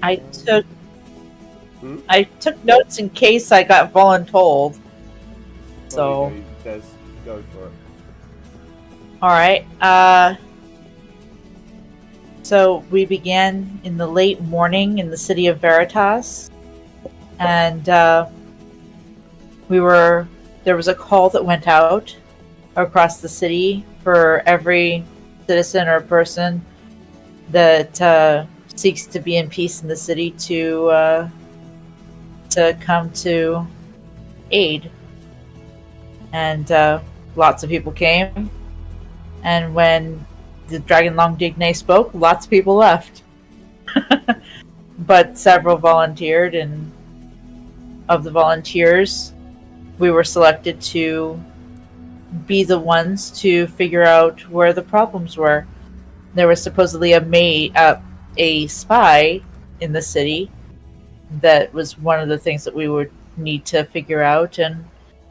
I took I took notes in case I got voluntold. So Des, go for it. all right. So we began in the late morning in the city of Veritas, and there was a call that went out across the city for every citizen or person that seeks to be in peace in the city to come to aid. And lots of people came. And when the Dragon Long Digne spoke, lots of people left. But several volunteered, and of the volunteers, we were selected to be the ones to figure out where the problems were. There was supposedly a spy in the city. That was one of the things that we would need to figure out, and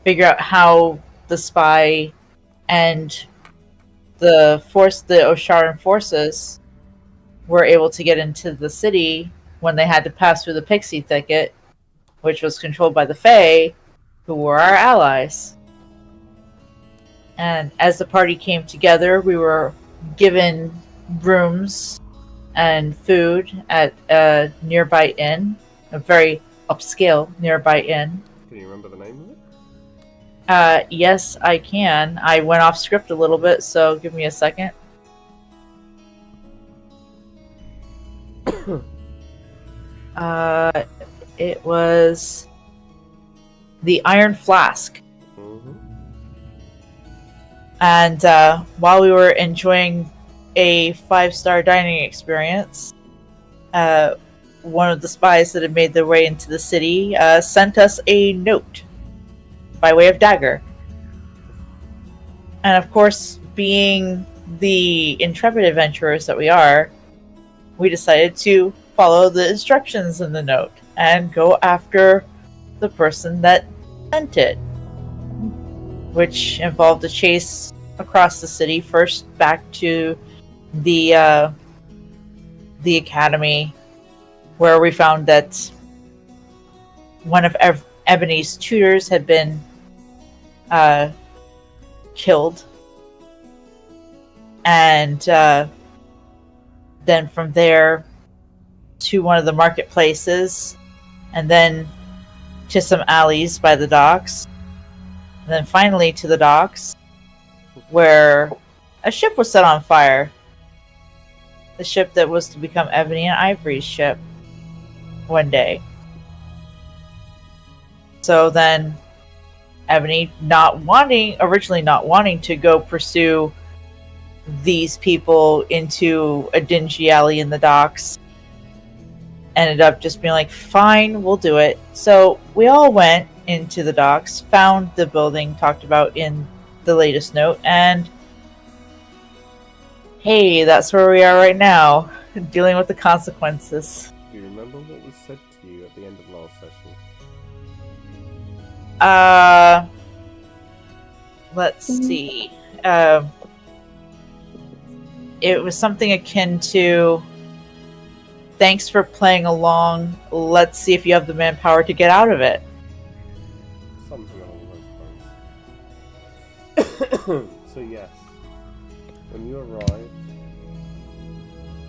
figure out how the spy and the Osharan forces were able to get into the city when they had to pass through the Pixie Thicket, which was controlled by the Fae, who were our allies. And as the party came together, we were given rooms and food at a nearby inn, a very upscale nearby inn. Can you remember the name of it? Yes, I can. I went off script a little bit, so give me a second. It was the Iron Flask. Mm-hmm. And while we were enjoying a 5-star dining experience, one of the spies that had made their way into the city sent us a note by way of dagger. And of course, being the intrepid adventurers that we are, we decided to follow the instructions in the note and go after the person that sent it, which involved a chase across the city, first back to the academy, where we found that one of Ebony's tutors had been killed, and then from there to one of the marketplaces, and then to some alleys by the docks, and then finally to the docks, where a ship was set on fire. The ship that was to become Ebony and Ivory's ship one day. So then Ebony, originally not wanting to go pursue these people into a dingy alley in the docks, ended up just being like, fine, we'll do it. So we all went into the docks, found the building talked about in the latest note, and hey, that's where we are right now, dealing with the consequences. Do you remember what was said to you at the end of last session? Let's see. It was something akin to, thanks for playing along, let's see if you have the manpower to get out of it. Something along those lines. So yes, when you arrived,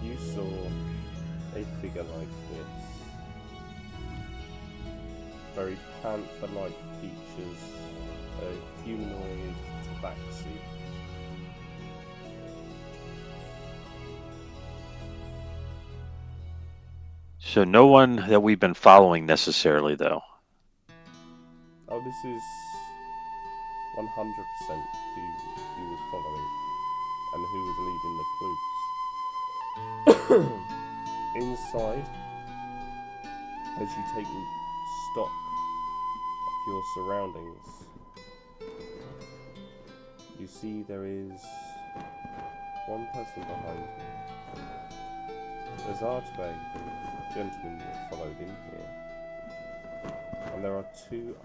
you saw a figure like this. Very panther-like features, a humanoid tabaxi. So no one that we've been following necessarily, though. Oh, this is 100% who you was following and who was leading the clues. Inside, as you take stock of your surroundings, You see there is one person behind you. There's Archway, the gentleman you followed in here. And there are two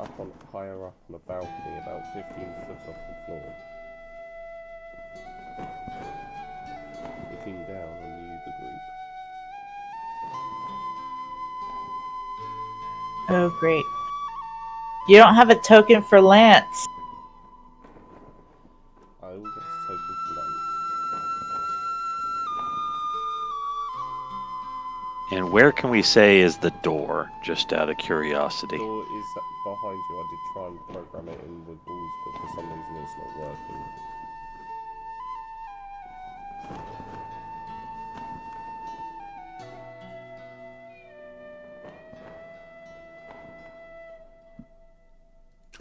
higher up on a balcony, about 15 foot off the floor. Looking down on you, the group. Oh, great. You don't have a token for Lance. I will get a token for lunch. And where can we say is the door, just out of curiosity? The door is behind you. I did try and program it in with walls, but for some reason it's not working.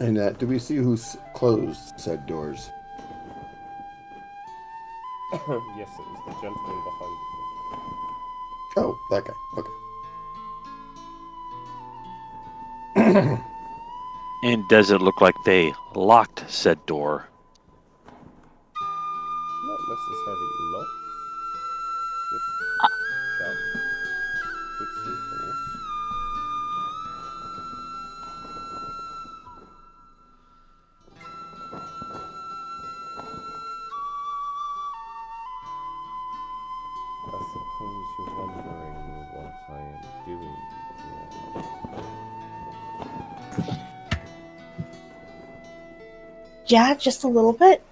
And do we see who's closed said doors? Yes, it was the gentleman behind you. Oh, that guy. Okay. And does it look like they locked said door? Not necessarily locked. Just shut. With some force. I suppose you're wondering what I am doing here. Yeah, just a little bit.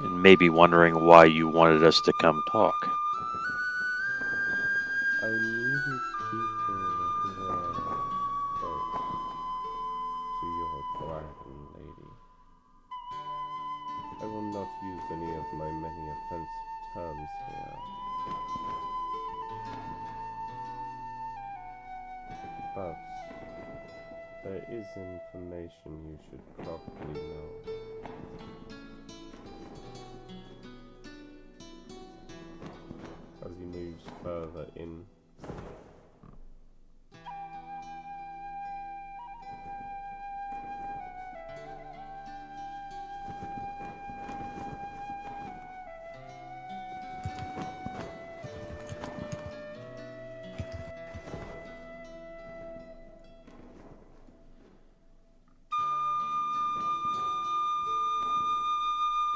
And maybe wondering why you wanted us to come talk. I needed people who were close to your dragon lady. I will not use any of my many offensive terms here. But there is information you should probably know. As he moves further in.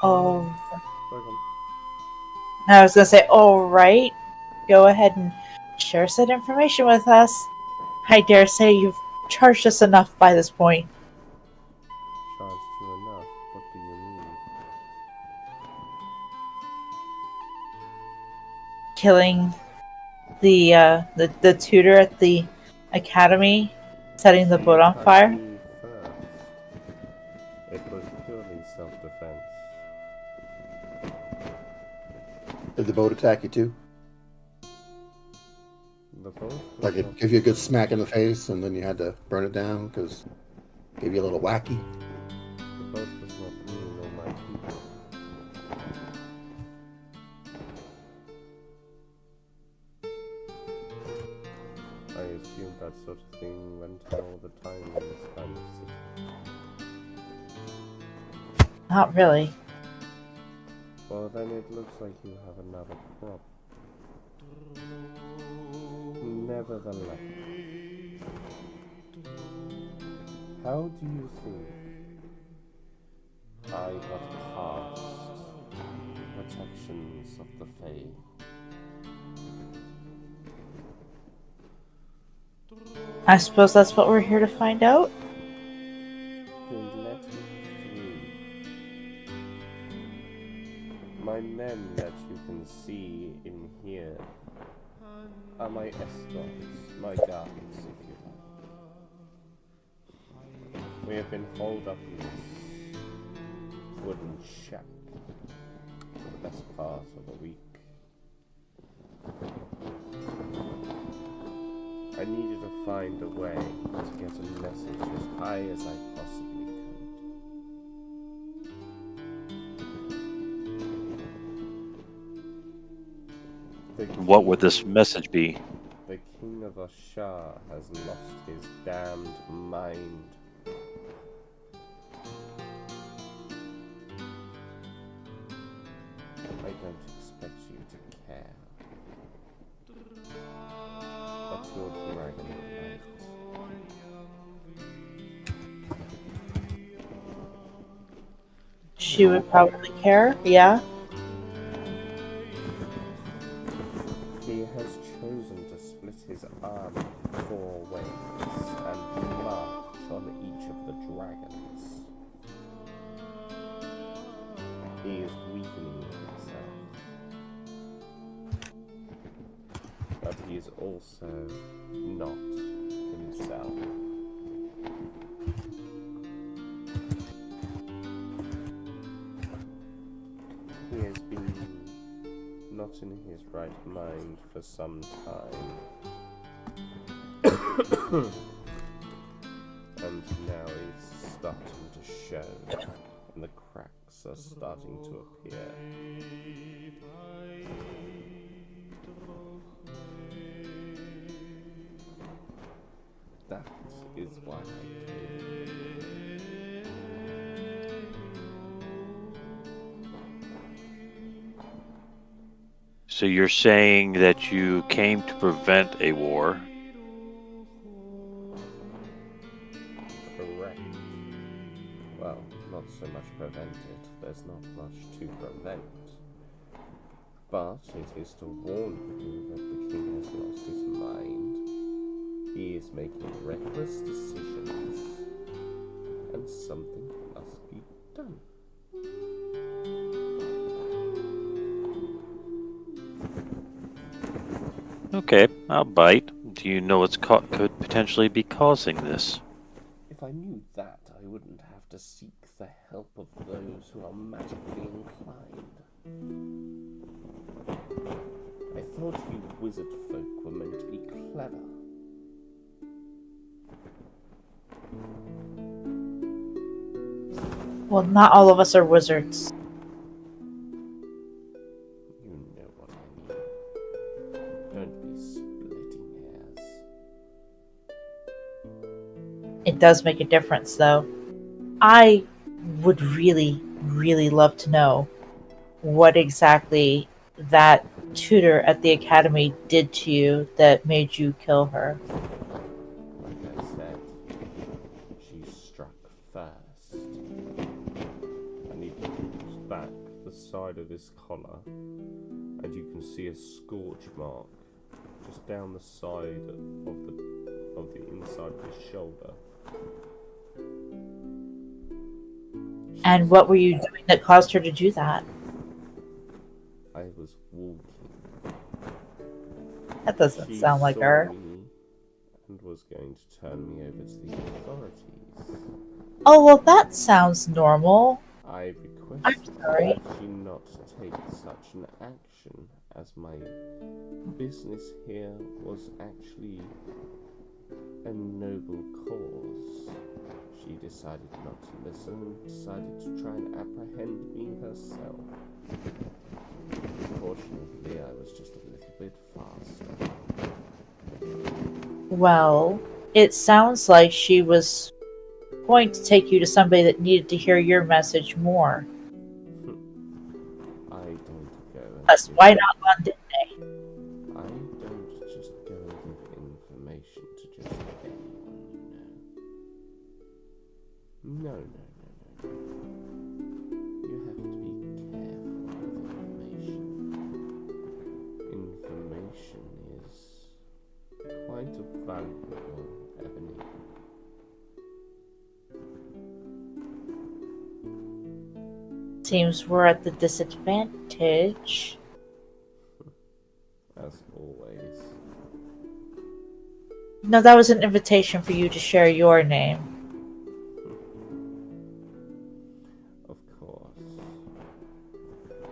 Oh, Welcome. I was gonna say, all right. Go ahead and share said information with us. I dare say you've charged us enough by this point. Charged you enough? What do you mean? Killing the tutor at the academy, setting the boat on He fire. attacked me first. It was purely self-defense. Did the boat attack you too? The boat was Like it not- give you a good smack in the face and then you had to burn it down because it gave you a little wacky? The boat was not me nor my people. I assume that sort of thing went on all the time in this kind of city. Not really. Well, then it looks like you have another problem. Nevertheless, how do you think I got past the protections of the Fae? I suppose that's what we're here to find out. They let me through. My men that you can see in here are my escorts, my guards, if you like. We have been holed up in this wooden shack for the best part of a week. I needed to find a way to get a message as high as I possibly could. What would this message be? The King of Ashar has lost his damned mind. don't expect you to care. But your dragon might. She would probably care, yeah? He has chosen to split his arm 4 ways and march on each of the dragons. He is weakening himself. But he is also not himself. He has been not in his right mind for some time. And now it's starting to show, and the cracks are starting to appear. That is why I came. So you're saying that you came to prevent a war? Correct. Well, not so much prevent it. There's not much to prevent. But it is to warn you that the king has lost his mind. He is making reckless decisions, and something must be done. Okay, I'll bite. Do you know what's could potentially be causing this? If I knew that, I wouldn't have to seek the help of those who are magically inclined. I thought you wizard folk were meant to be clever. Well, not all of us are wizards. You know what I mean. Don't be splitting hairs. It does make a difference, though. I would really, really love to know what exactly that tutor at the academy did to you that made you kill her. Like I said, she struck first. And he pulls back the side of his collar, and you can see a scorch mark just down the side of the inside of his shoulder. And what were you doing that caused her to do that? I was walking. That doesn't She sound like saw her. me and was going to turn me over to the authorities. Oh, well, that sounds normal. I I'm requested sorry. that she not take such an action, as my business here was actually a noble cause. She decided not to listen and decided to try and apprehend me herself. Unfortunately, I was just a little bit faster. Well, it sounds like she was going to take you to somebody that needed to hear your message more. I don't go and Plus, give, why not London? I don't just go and give information to just anyone, you know. No. You have to be careful with information. Information is quite a valuable ebony. Seems we're at the disadvantage. As always. No, that was an invitation for you to share your name. Of course.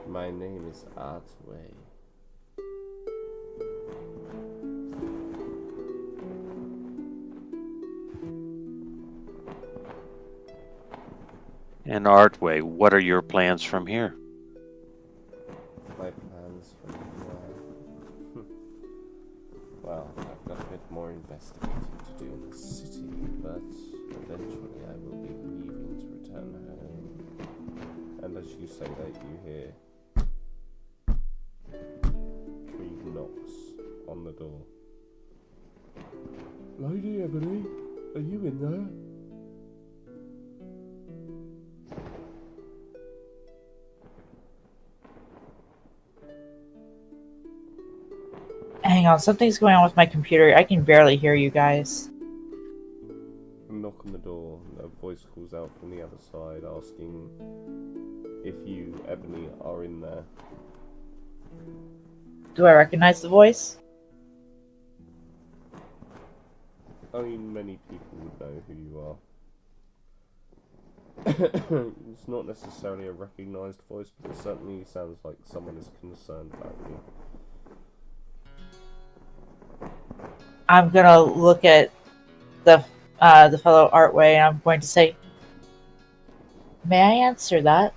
My name is Artway. And Artway, what are your plans from here? My plans from here. Well, I've got a bit more investigating to do in the city, but eventually I will be leaving to return home. And as you say that, you hear knocks on the door. Lady Ebony, are you in there? Hang on, something's going on with my computer. I can barely hear you guys. A knock on the door, and a voice calls out from the other side asking if you, Ebony, are in there. Do I recognize the voice? I mean, many people would know who you are. It's not necessarily a recognised voice, but it certainly sounds like someone is concerned about you. I'm gonna look at the fellow Artway, and I'm going to say, "May I answer that?"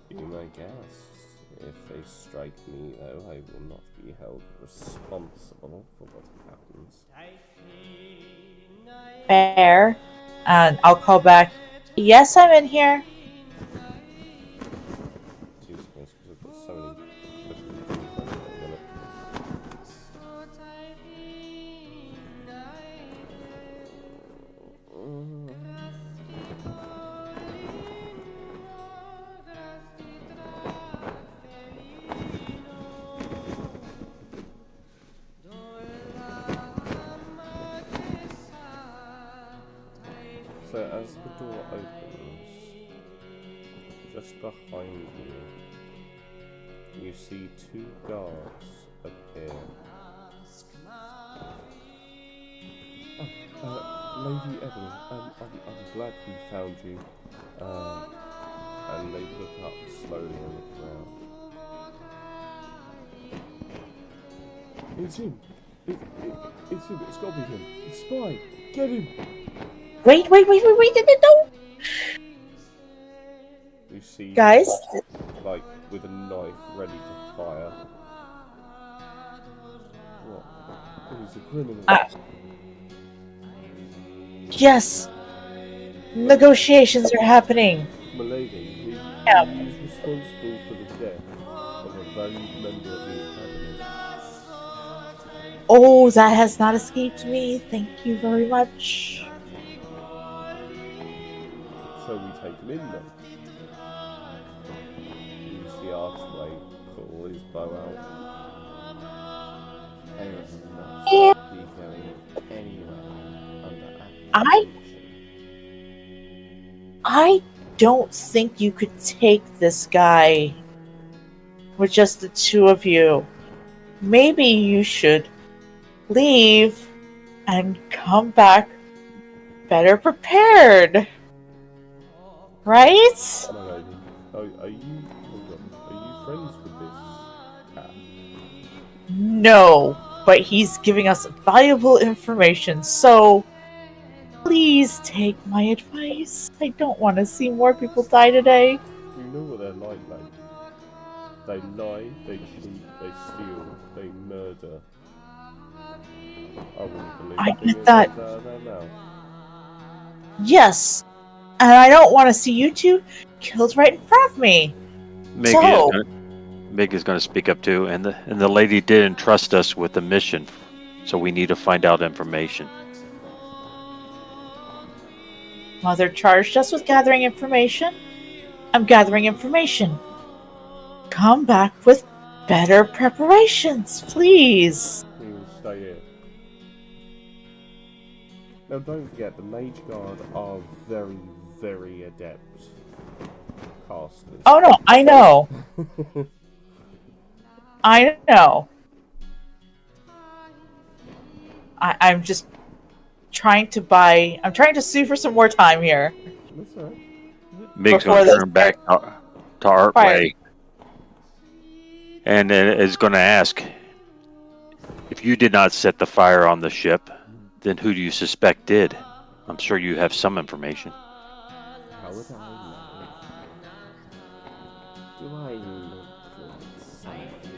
Be my guest. If they strike me, though, I will not be held responsible for what happens. Fair. And I'll call back. Yes, I'm in here. 2 seconds, because I've got so many different things I'm gonna. So as the door opens, just behind you, you see 2 guards appear. Lady Ebony, I'm glad we found you. And they look up slowly and look around. It's him! It's him! It's gotta be him! It's Spy! Get him! Wait, no! You see Guys? him, like, with a knife ready to fire. What? He's a criminal. Yes! Negotiations are happening. Milady, he's responsible for the death of a valued member of the Academy. Oh, that has not escaped me. Thank you very much. Shall we take him in then? You see Archway pull his bow out. There is not Yeah. be going anywhere under I don't think you could take this guy with just the 2 of you. Maybe you should leave and come back better prepared. Right? My lady, are you friends with this cat? No, but he's giving us valuable information, so please take my advice. I don't want to see more people die today. You know what they're like, lady. They lie, they cheat, they steal, they murder. I wouldn't believe I a thing get that that. comes out of their mouth. Yes, and I don't want to see you 2 killed right in front of me. Mig is going to speak up too, and the lady did entrust us with a mission, so we need to find out information. Mother charged us with gathering information. I'm gathering information. Come back with better preparations, please. We will stay here. Now don't forget, the Mage Guard are very, very adept casters. Oh no, I know. I know. I'm just trying to sue for some more time here. That's alright. Mig's going to turn back to Artway and is going to ask, if you did not set the fire on the ship, then who do you suspect did? I'm sure you have some information. How would I know? Do I look like something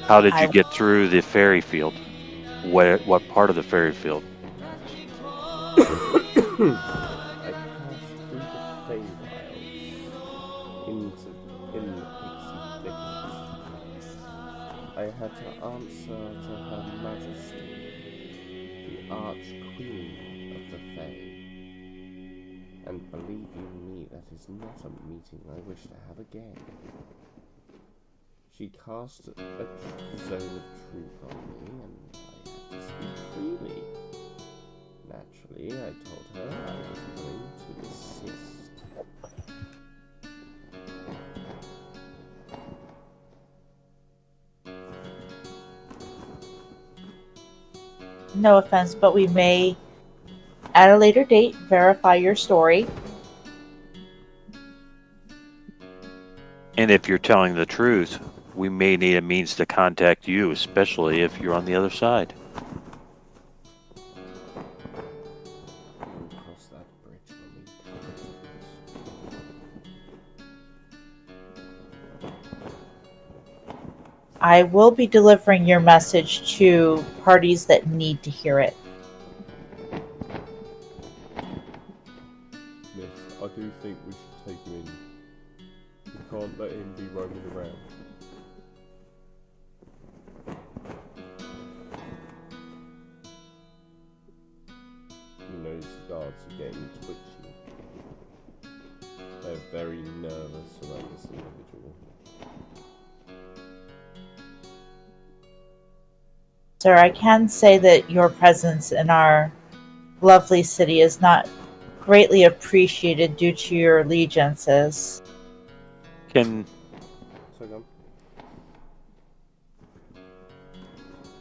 How did you get through the ferry field? What part of the ferry field? I passed through the Feywilds in the Pixie Vicarage. I had to answer to Her Majesty, the Arch-Queen of the Fae. And believe you me, that is not a meeting I wish to have again. She cast a zone of truth on me, and I had to speak freely. Naturally, I told her I was willing to assist. No offense, but we may, at a later date, verify your story. And if you're telling the truth, we may need a means to contact you, especially if you're on the other side. We'll cross that bridge when we come to it. I will be delivering your message to parties that need to hear it. Yes, I do think we should take him in. We can't let him be roaming around. You notice the guards are getting twitchy. They're very nervous around this individual. Sir, I can say that your presence in our lovely city is not greatly appreciated due to your allegiances. Can So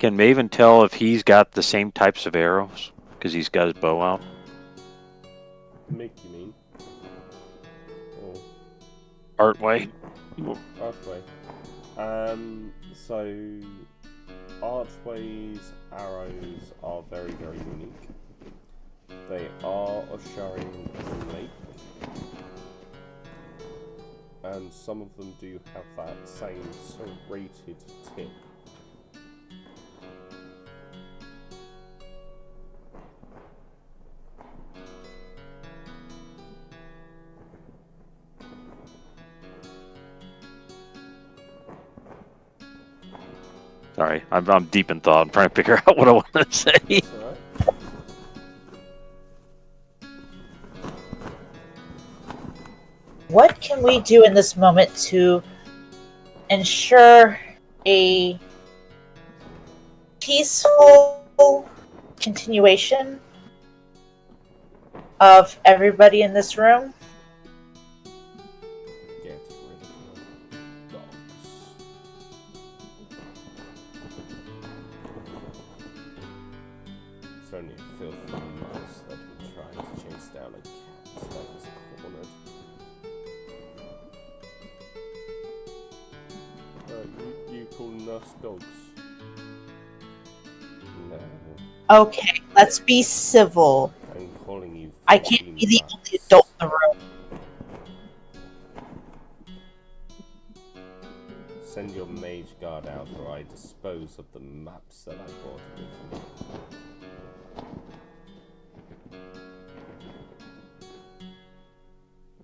Maven tell if he's got the same types of arrows? Because he's got his bow out. Mick, you mean? Or Artway. Archway. So Archway's arrows are very, very unique. They are ushering the lake, and some of them do have that same serrated tip. Sorry, I'm deep in thought. I'm trying to figure out what I want to say. That's alright. What can we do in this moment to ensure a peaceful continuation of everybody in this room? Get rid of your dogs. It's only a filthy mouse that would try to chase down a cat that is cornered. You call us dogs? No, Okay, let's be civil. I'm calling you. I can't be the filthy only mouse. adult in the room. Send your mage guard out, or I dispose of the maps that I brought with me.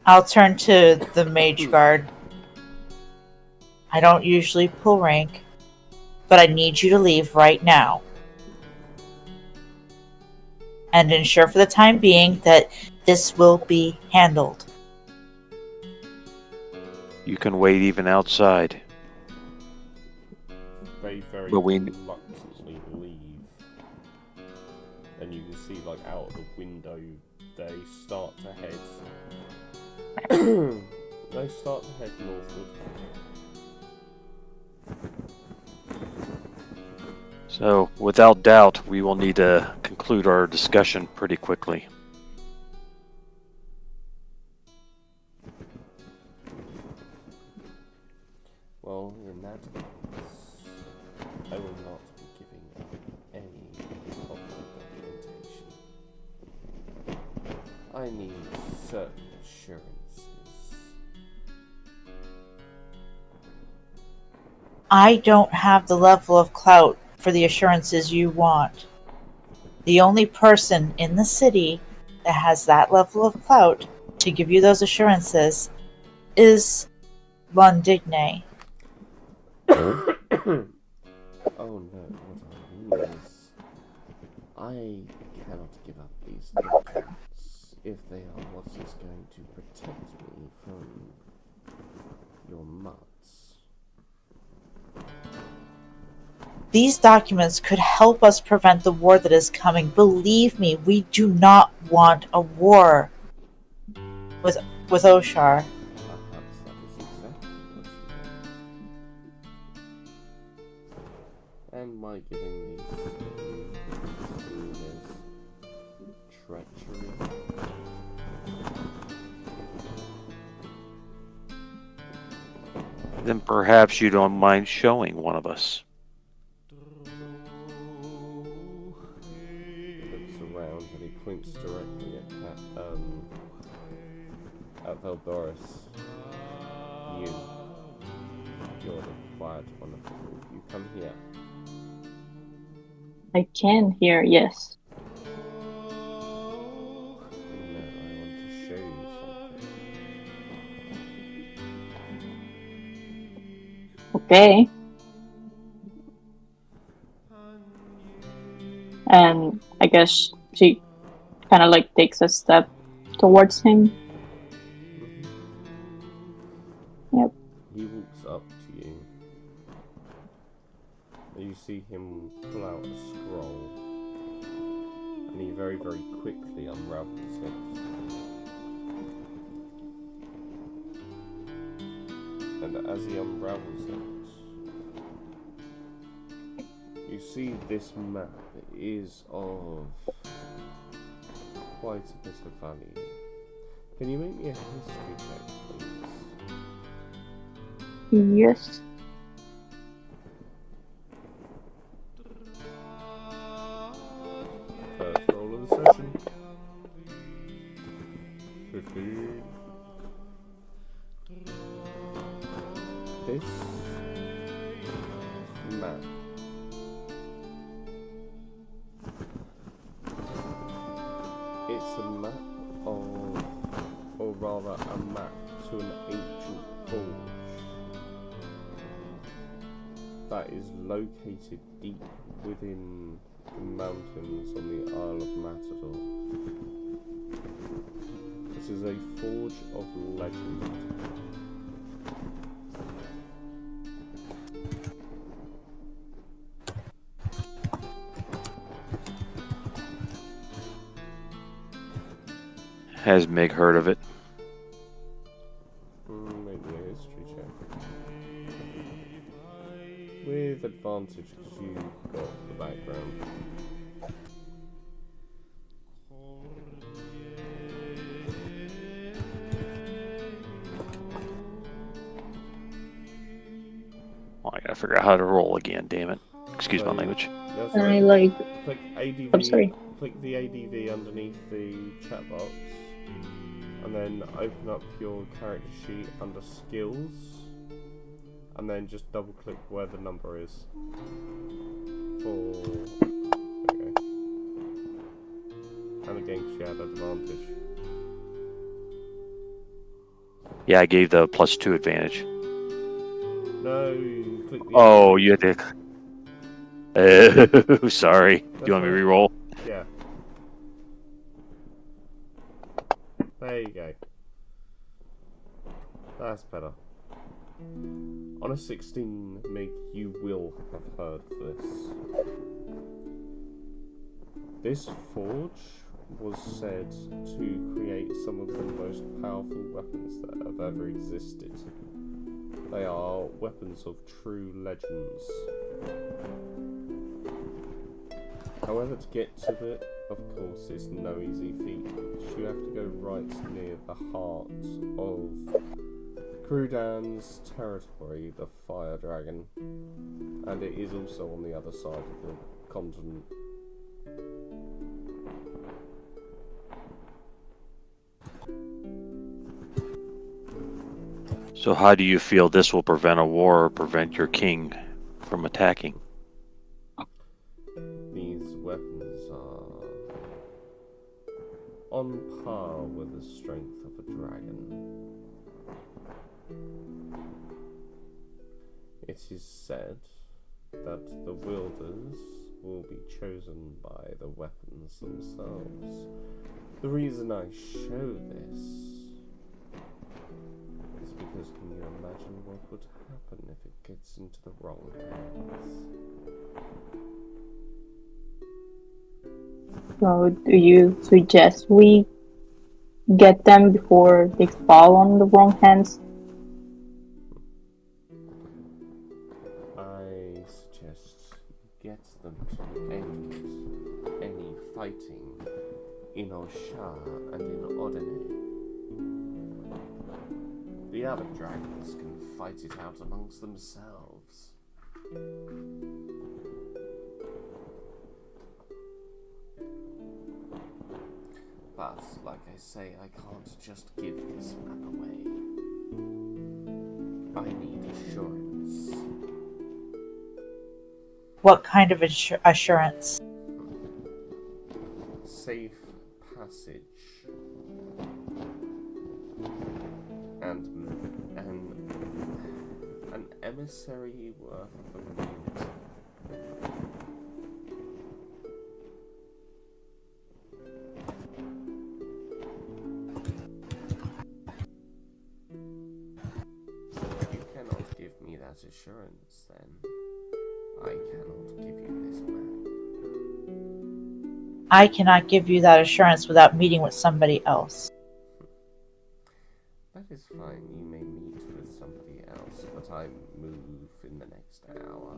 I'll turn to the mage guard. I don't usually pull rank, but I need you to leave right now. And ensure for the time being that this will be handled. You can wait even outside. They very But we- reluctantly leave. And you can see, like, out of the window, they start to head. They start to head northward. So, without doubt, we will need to conclude our discussion pretty quickly. Well, in that case, I will not be giving up any public documentation. I need certain assurances. I don't have the level of clout for the assurances you want. The only person in the city that has that level of clout to give you those assurances is Londigne. Oh no, what I mean is, I cannot give up these documents if they are what is going to protect me from your mutts. These documents could help us prevent the war that is coming. Believe me, we do not want a war with Oshar. Perhaps that is exactly what you want. And my giving these to you could be seen as treachery. Then perhaps you don't mind showing one of us. He looks around and he points directly at Veldoris. You're the quiet one of the group. You come here. I can hear, yes. No, I want to show you something. Okay. And I guess she kind of like takes a step towards him. Yep. He walks up to you. You see him pull out a scroll. And he very, very quickly unravels it. And as he unravels it, you see this map is of quite a bit of value. Can you make me a history check, please? Yes. First roll of the session. 15. This map it's a map of, or rather a map to an ancient forge that is located deep within the mountains on the Isle of Matador. This is a forge of legend. Has Meg heard of it? Make me a history check. With advantage because you've got the background. Oh, I gotta figure out how to roll again, damn it. Excuse my language. That's And I right. like, Click ADV. I'm sorry. Click the ADV underneath the chat box, and then open up your character sheet under skills, and then just double click where the number is. Okay. And again, she had advantage. Yeah, I gave the +2 advantage. No, you click the. Oh, you had to. Oh, sorry. Do you want me to fine. re-roll? Yeah. There you go. That's better. On a 16, Meg, you will have heard this. This forge was said to create some of the most powerful weapons that have ever existed. They are weapons of true legends. However, to get to it, of course, is no easy feat. You have to go right near the heart of Crudan's territory, the Fire Dragon, and it is also on the other side of the continent. So how do you feel this will prevent a war or prevent your king from attacking? These weapons are on par with the strength of a dragon. It is said that the wielders will be chosen by the weapons themselves. The reason I show this is because can you imagine what would happen if it gets into the wrong hands? So, do you suggest we get them before they fall on the wrong hands? I suggest you get them to end any fighting in Osha and in Odene. The other dragons can fight it out amongst themselves. But, like I say, I can't just give this map away. I need assurance. What kind of assurance? Safe passage. And an emissary worth the community. If you cannot give me that assurance, then I cannot give you this map. I cannot give you that assurance without meeting with somebody else. That is fine, you may meet with somebody else, but I move in the next hour.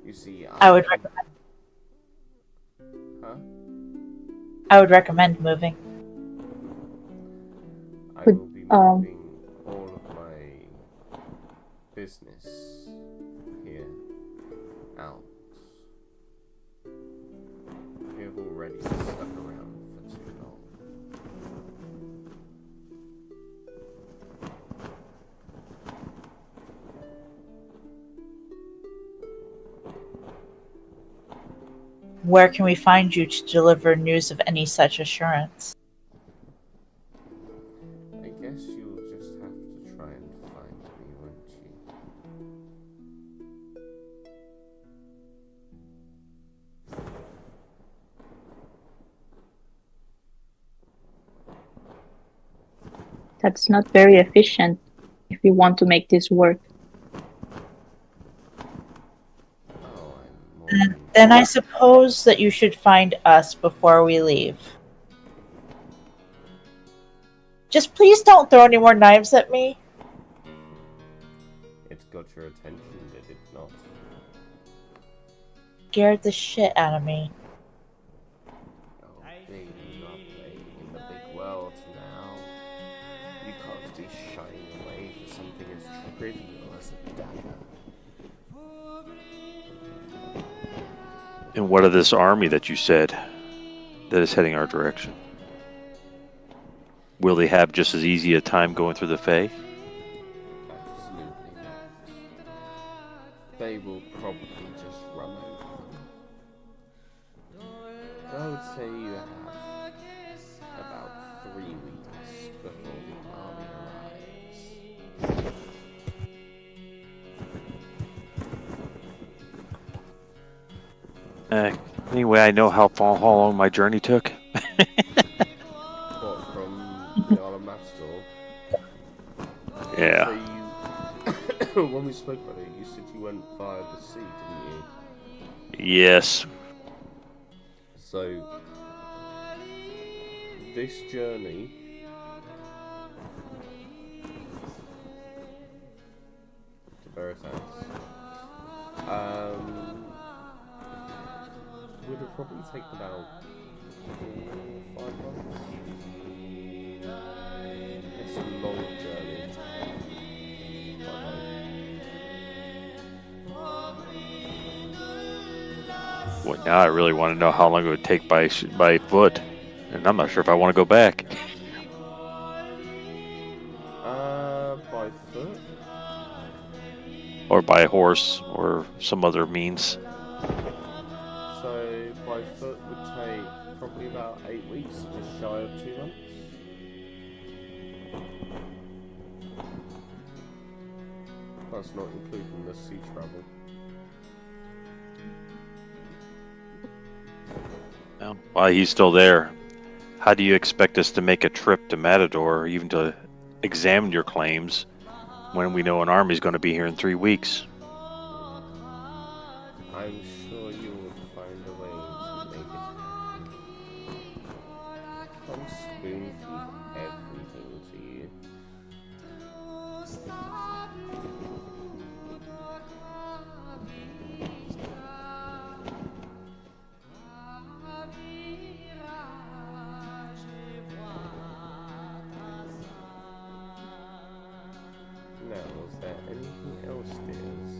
You see, I would recommend. Huh? I would recommend moving. I will be moving all of my business here out. We have already stuck around for too long. Where can we find you to deliver news of any such assurance? I guess you'll just have to try and find me, won't you? That's not very efficient if we want to make this work. Oh, I'm more Then I suppose that you should find us before we leave. Just please don't throw any more knives at me. It got your attention, did it not? Scared the shit out of me. Oh, baby, you're not playing in the big world now. You can't be shying away for something as trivial as a dagger. And what of this army that you said that is heading our direction? Will they have just as easy a time going through the Fae? Absolutely not. They will probably just run over them. I would say you have about 3 weeks before the army arrives. Anyway, I know how long my journey took. What, from the Isle of Matador? Yeah. So you, when we spoke about it, you said you went via the sea, didn't you? Yes. So, this journey to Veritas would have probably taken about 4 or 5 months. It's a long journey. Well, now I really want to know how long it would take by foot, and I'm not sure if I want to go back. By foot? Or by horse, or some other means. So by foot would take probably about 8 weeks, just shy of 2 months. That's not including the sea travel. Well, while he's still there, how do you expect us to make a trip to Matador or even to examine your claims when we know an army's going to be here in 3 weeks? I'm sure you will find a way to make it happen. I'll spoon feed everything to you. Now, is there anything else, dears?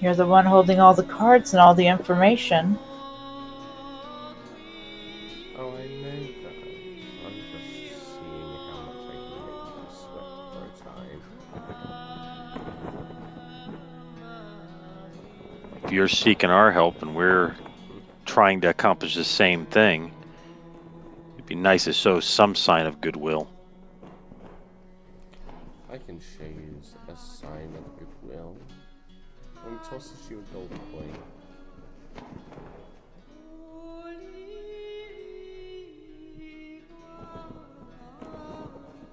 You're the one holding all the cards and all the information. Oh, I know that. I'm just seeing how much I can make you sweat for a time. If you're seeking our help and we're trying to accomplish the same thing, it'd be nice to show some sign of goodwill. I can show you a sign of goodwill. When he tosses you a gold coin.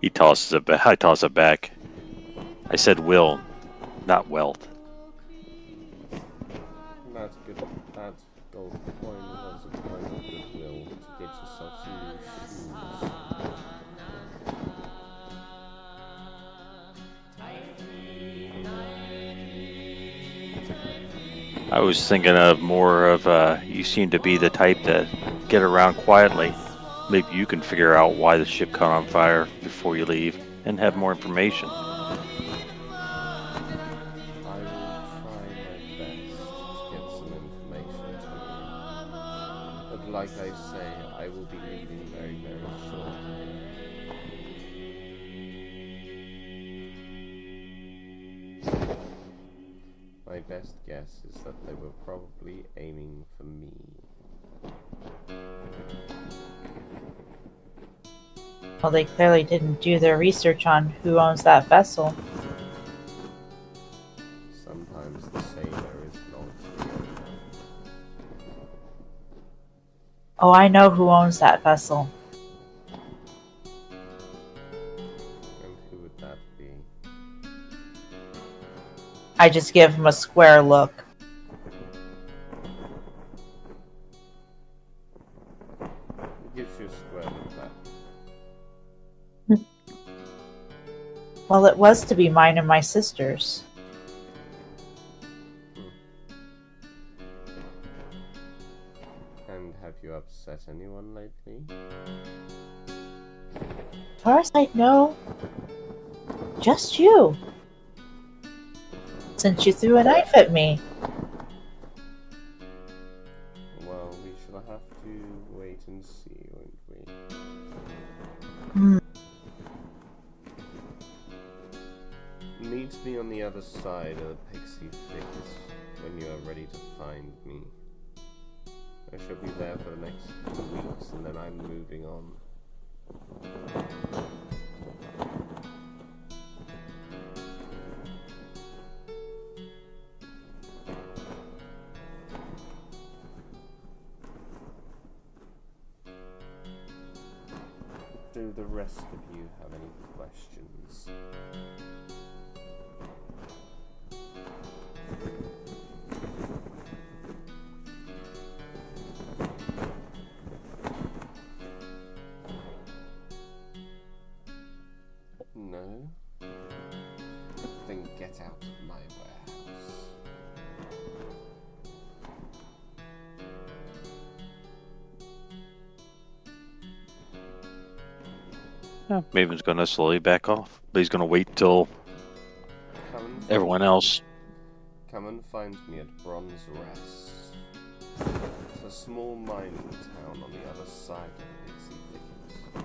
He tosses it back. I toss it back. I said will, not wealth. That's good. That gold coin was a coin of goodwill to get yourself some new shoes. I was thinking of more of you seem to be the type that get around quietly. Maybe you can figure out why the ship caught on fire before you leave and have more information. I will try my best to get some information to you. But like I say, I will be leaving very, very shortly. My best guess is that they were probably aiming for me. Well, they clearly didn't do their research on who owns that vessel. Sometimes the sailor is not the owner. Oh, I know who owns that vessel. And who would that be? I just give him a square look. Who gives you a square look back? Well, it was to be mine and my sister's. And have you upset anyone lately? As far as I know, just you. Since you threw a knife at me. Well, we shall have to wait and see, won't we? Hmm. Meet me on the other side of the pixie thicket when you are ready to find me. I shall be there for the next few weeks and then I'm moving on. Do the rest of you have any questions? No? Then get out of my warehouse. Maven's going to slowly back off, but he's going to wait till everyone else. Come and find me at Bronze Rest. It's a small mining town on the other side of the Pixie Thicket.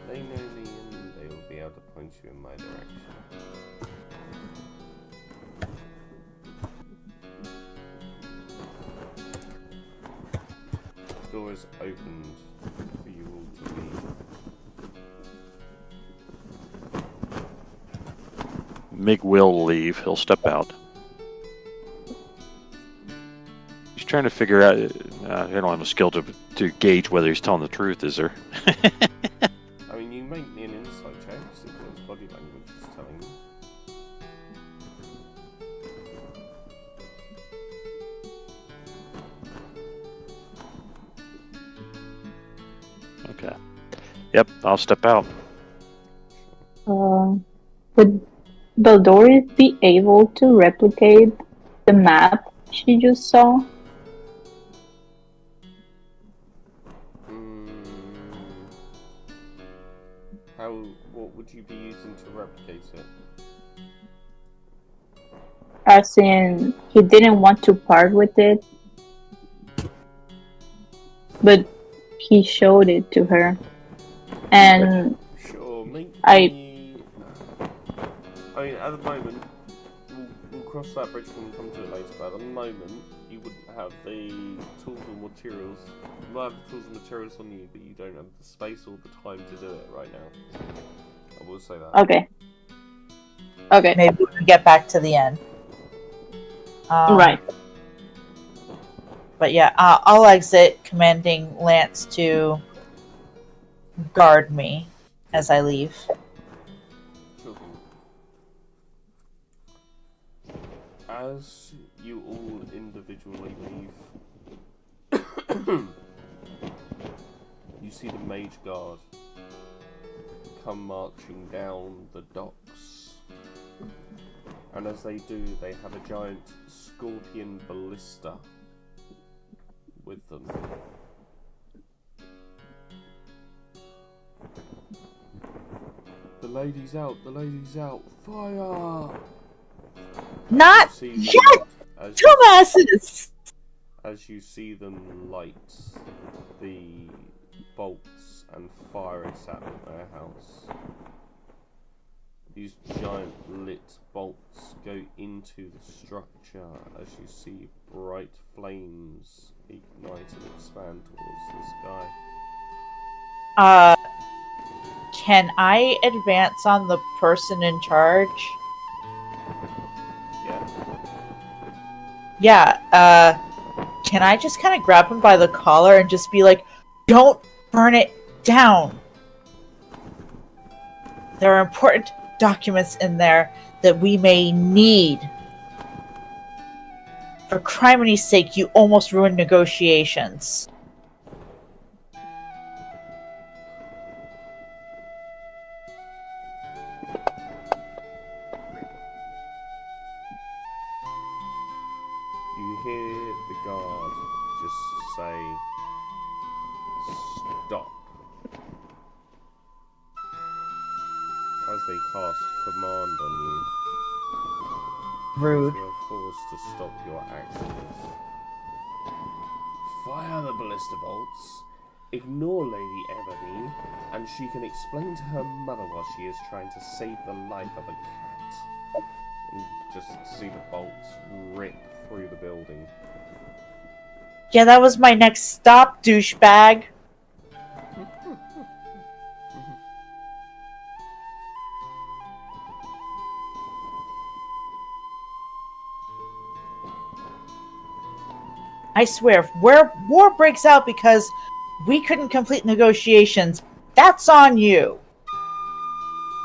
They know me and they will be able to point you in my direction. door is opened for you all to leave. Mig will leave. He'll step out. He's trying to figure out. I don't have a skill to gauge whether he's telling the truth, is there? I mean, you make me an insight check, see if his body language is telling you. Okay. Yep, I'll step out. Would Doris be able to replicate the map she just saw? What would you be using to replicate it? As in, he didn't want to part with it, but he showed it to her. And Sure, make I me... I mean, at the moment, we'll cross that bridge when we come to it later, but at the moment, you wouldn't have the tools or materials. You might have the tools and materials on you, but you don't have the space or the time to do it right now. I will say that. okay. Okay. Maybe we can get back to the end. Right. But yeah, I'll exit, commanding Lance to guard me as I leave. Sure thing. As you all individually leave, you see the mage guard come marching down the docks. And as they do, they have a giant scorpion ballista with them. The lady's out, fire! Not See yet! as Dumbasses! as you see them light the bolts and fire it at their house. These giant lit bolts go into the structure as you see bright flames ignite and expand towards the sky. Can I advance on the person in charge? Yeah. Yeah, can I just kind of grab him by the collar and just be like, don't burn it down? There are important documents in there that we may need. For crimini's sake, you almost ruined negotiations. You hear the guard just say, "Stop," as they cast command on you. Rude. You are forced to stop your actions. Fire the ballista bolts. Ignore Lady Ebony, and she can explain to her mother while she is trying to save the life of a cat. And just see the bolts rip through the building. Yeah, that was my next stop, douchebag. I swear, if war breaks out because we couldn't complete negotiations, that's on you.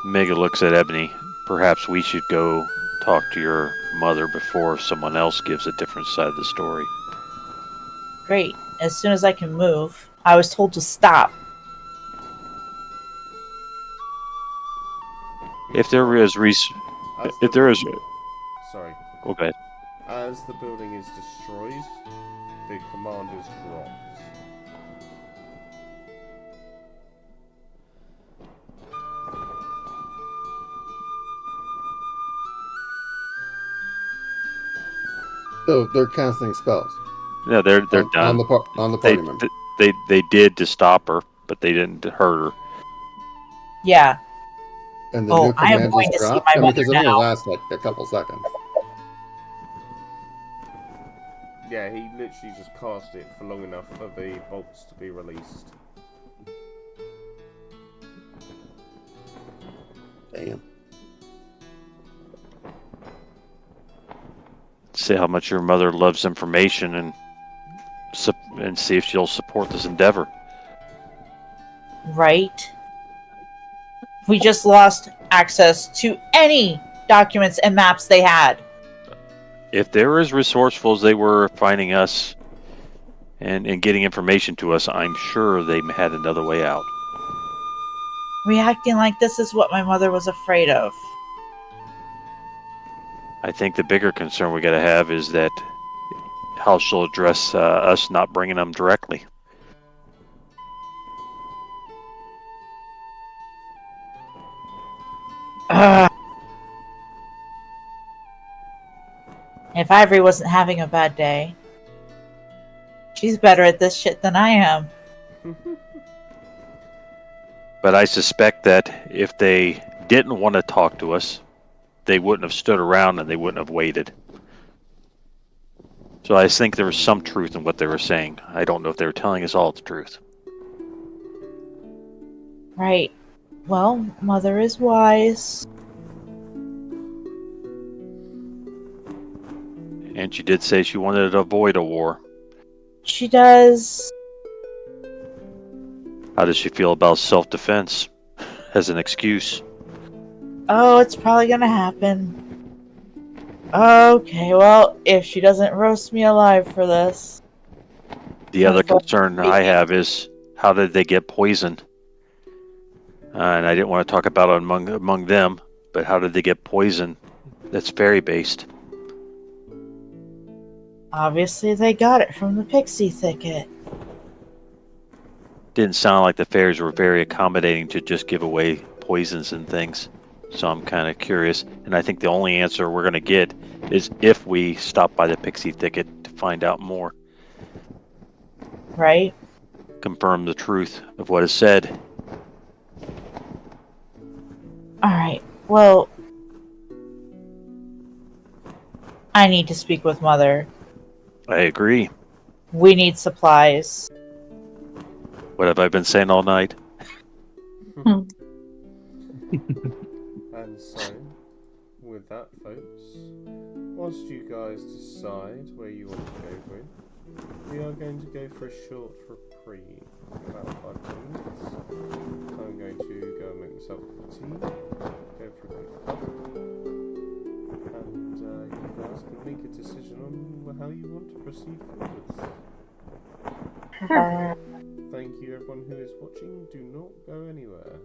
Mega looks at Ebony. Perhaps we should go talk to your mother before someone else gives a different side of the story. Great. As soon as I can move, I was told to stop. If there is Sorry. okay. As the building is destroyed, the command is dropped. So they're canceling spells. No, they're done. On the party member. They did to stop her, but they didn't hurt her. Yeah. And the new I am command going just to see dropped? my I mean, mother because it only now. lasts like a couple seconds. Yeah, he literally just cast it for long enough for the bolts to be released. Damn. See how much your mother loves information and see if she'll support this endeavor. Right? We just lost access to any documents and maps they had. If they're as resourceful as they were finding us and getting information to us, I'm sure they had another way out. Reacting like this is what my mother was afraid of. I think the bigger concern we got to have is that how she'll address us not bringing them directly. Ugh. If Ivory wasn't having a bad day, she's better at this shit than I am. But I suspect that if they didn't want to talk to us, they wouldn't have stood around and they wouldn't have waited. So I think there was some truth in what they were saying. I don't know if they were telling us all the truth. Right. Well, Mother is wise. And she did say she wanted to avoid a war. She does. How does she feel about self-defense as an excuse? Oh, it's probably gonna happen. Okay, well, if she doesn't roast me alive for this. The other For concern I speaking. have is how did they get poisoned? And I didn't want to talk about it among them, but how did they get poisoned that's fairy-based? Obviously, they got it from the pixie thicket. Didn't sound like the fairies were very accommodating to just give away poisons and things. So I'm kind of curious. And I think the only answer we're going to get is if we stop by the pixie thicket to find out more. Right? Confirm the truth of what is said. Alright, well, I need to speak with Mother. I agree. We need supplies. What have I been saying all night? And so, with that, folks, whilst you guys decide where you want to go with, we are going to go for a short reprieve, about 5 minutes. I'm going to go and make myself a cup of tea, go for a quick puff, and you guys can make a decision on how you want to proceed forwards. Thank you everyone who is watching, do not go anywhere.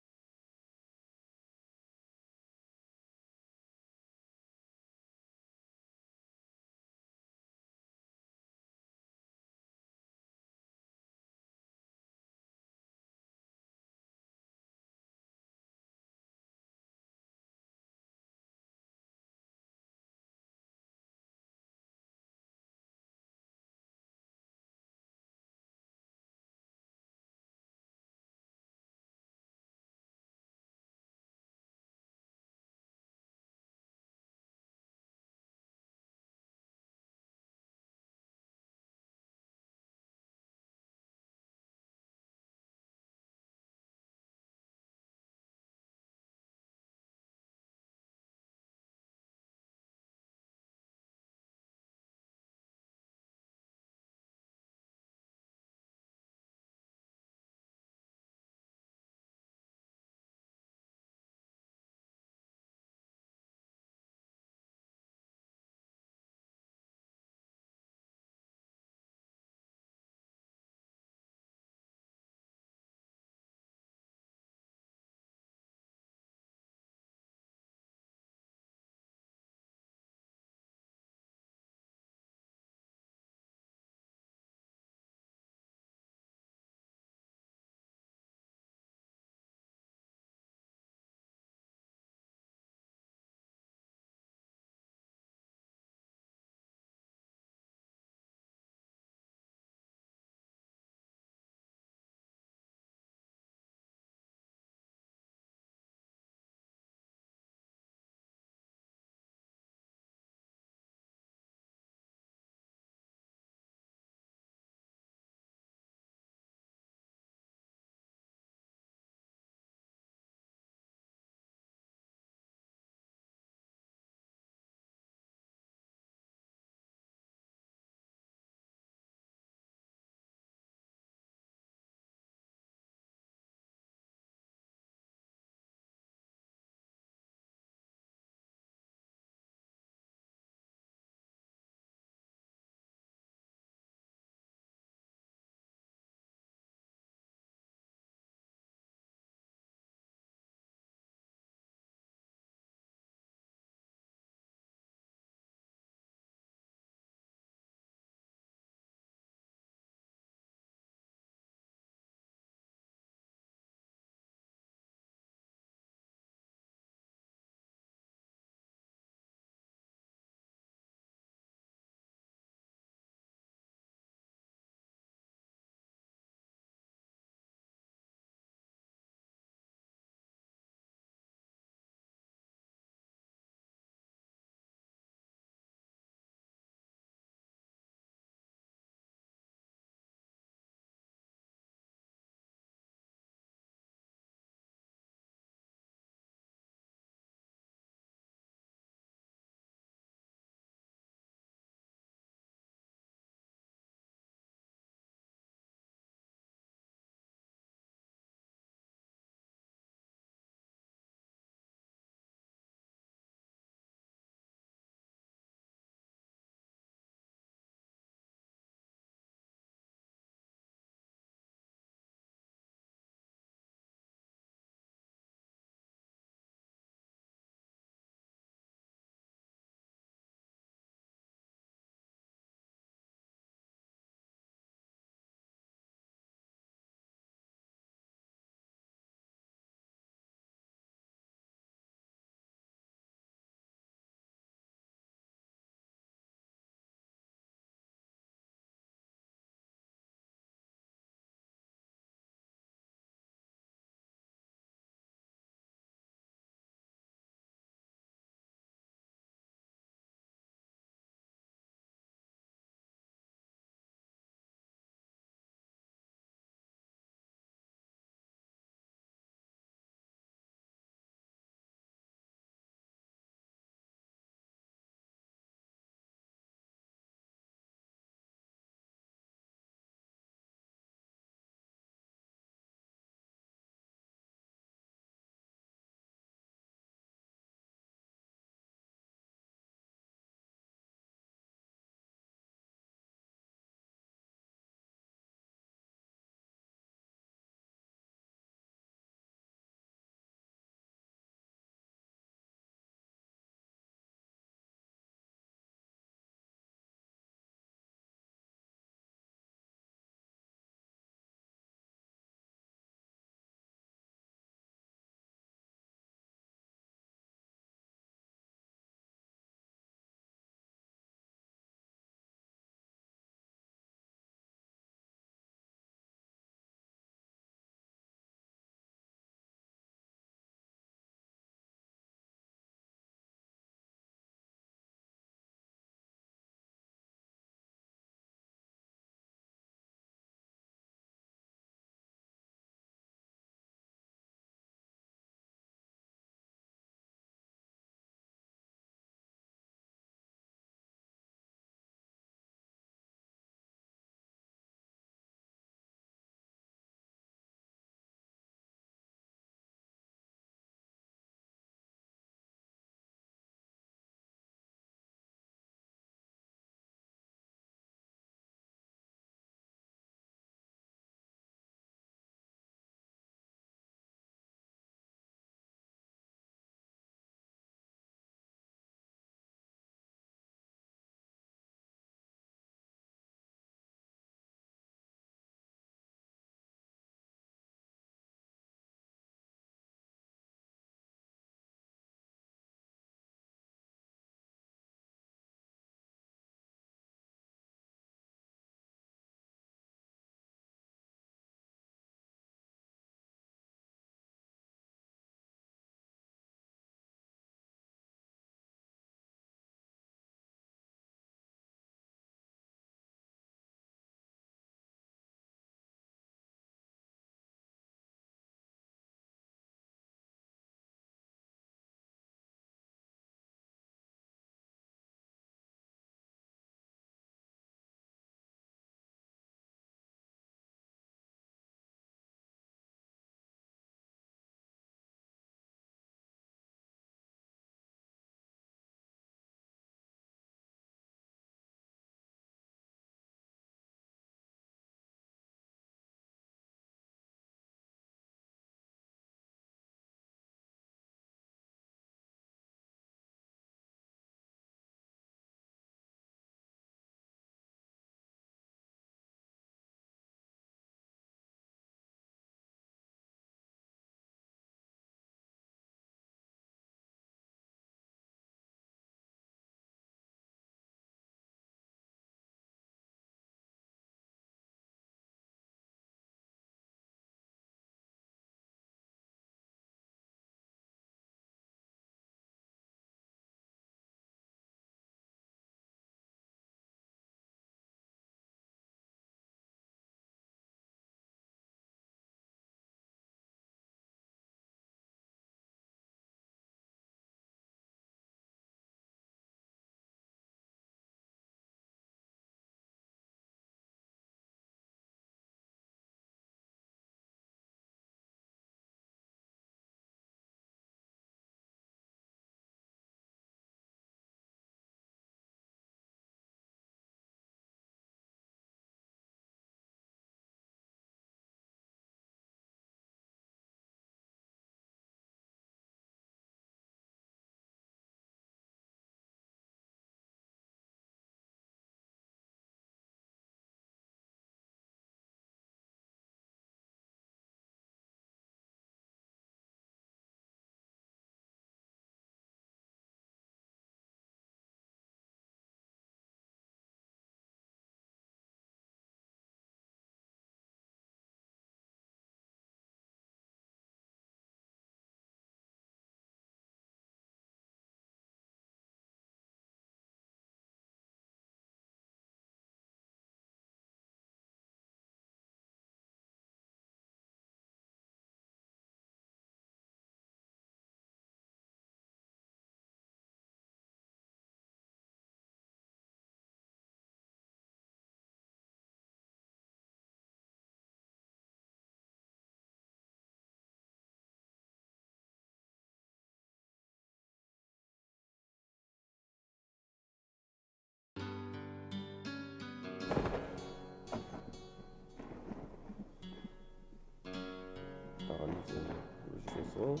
Oh.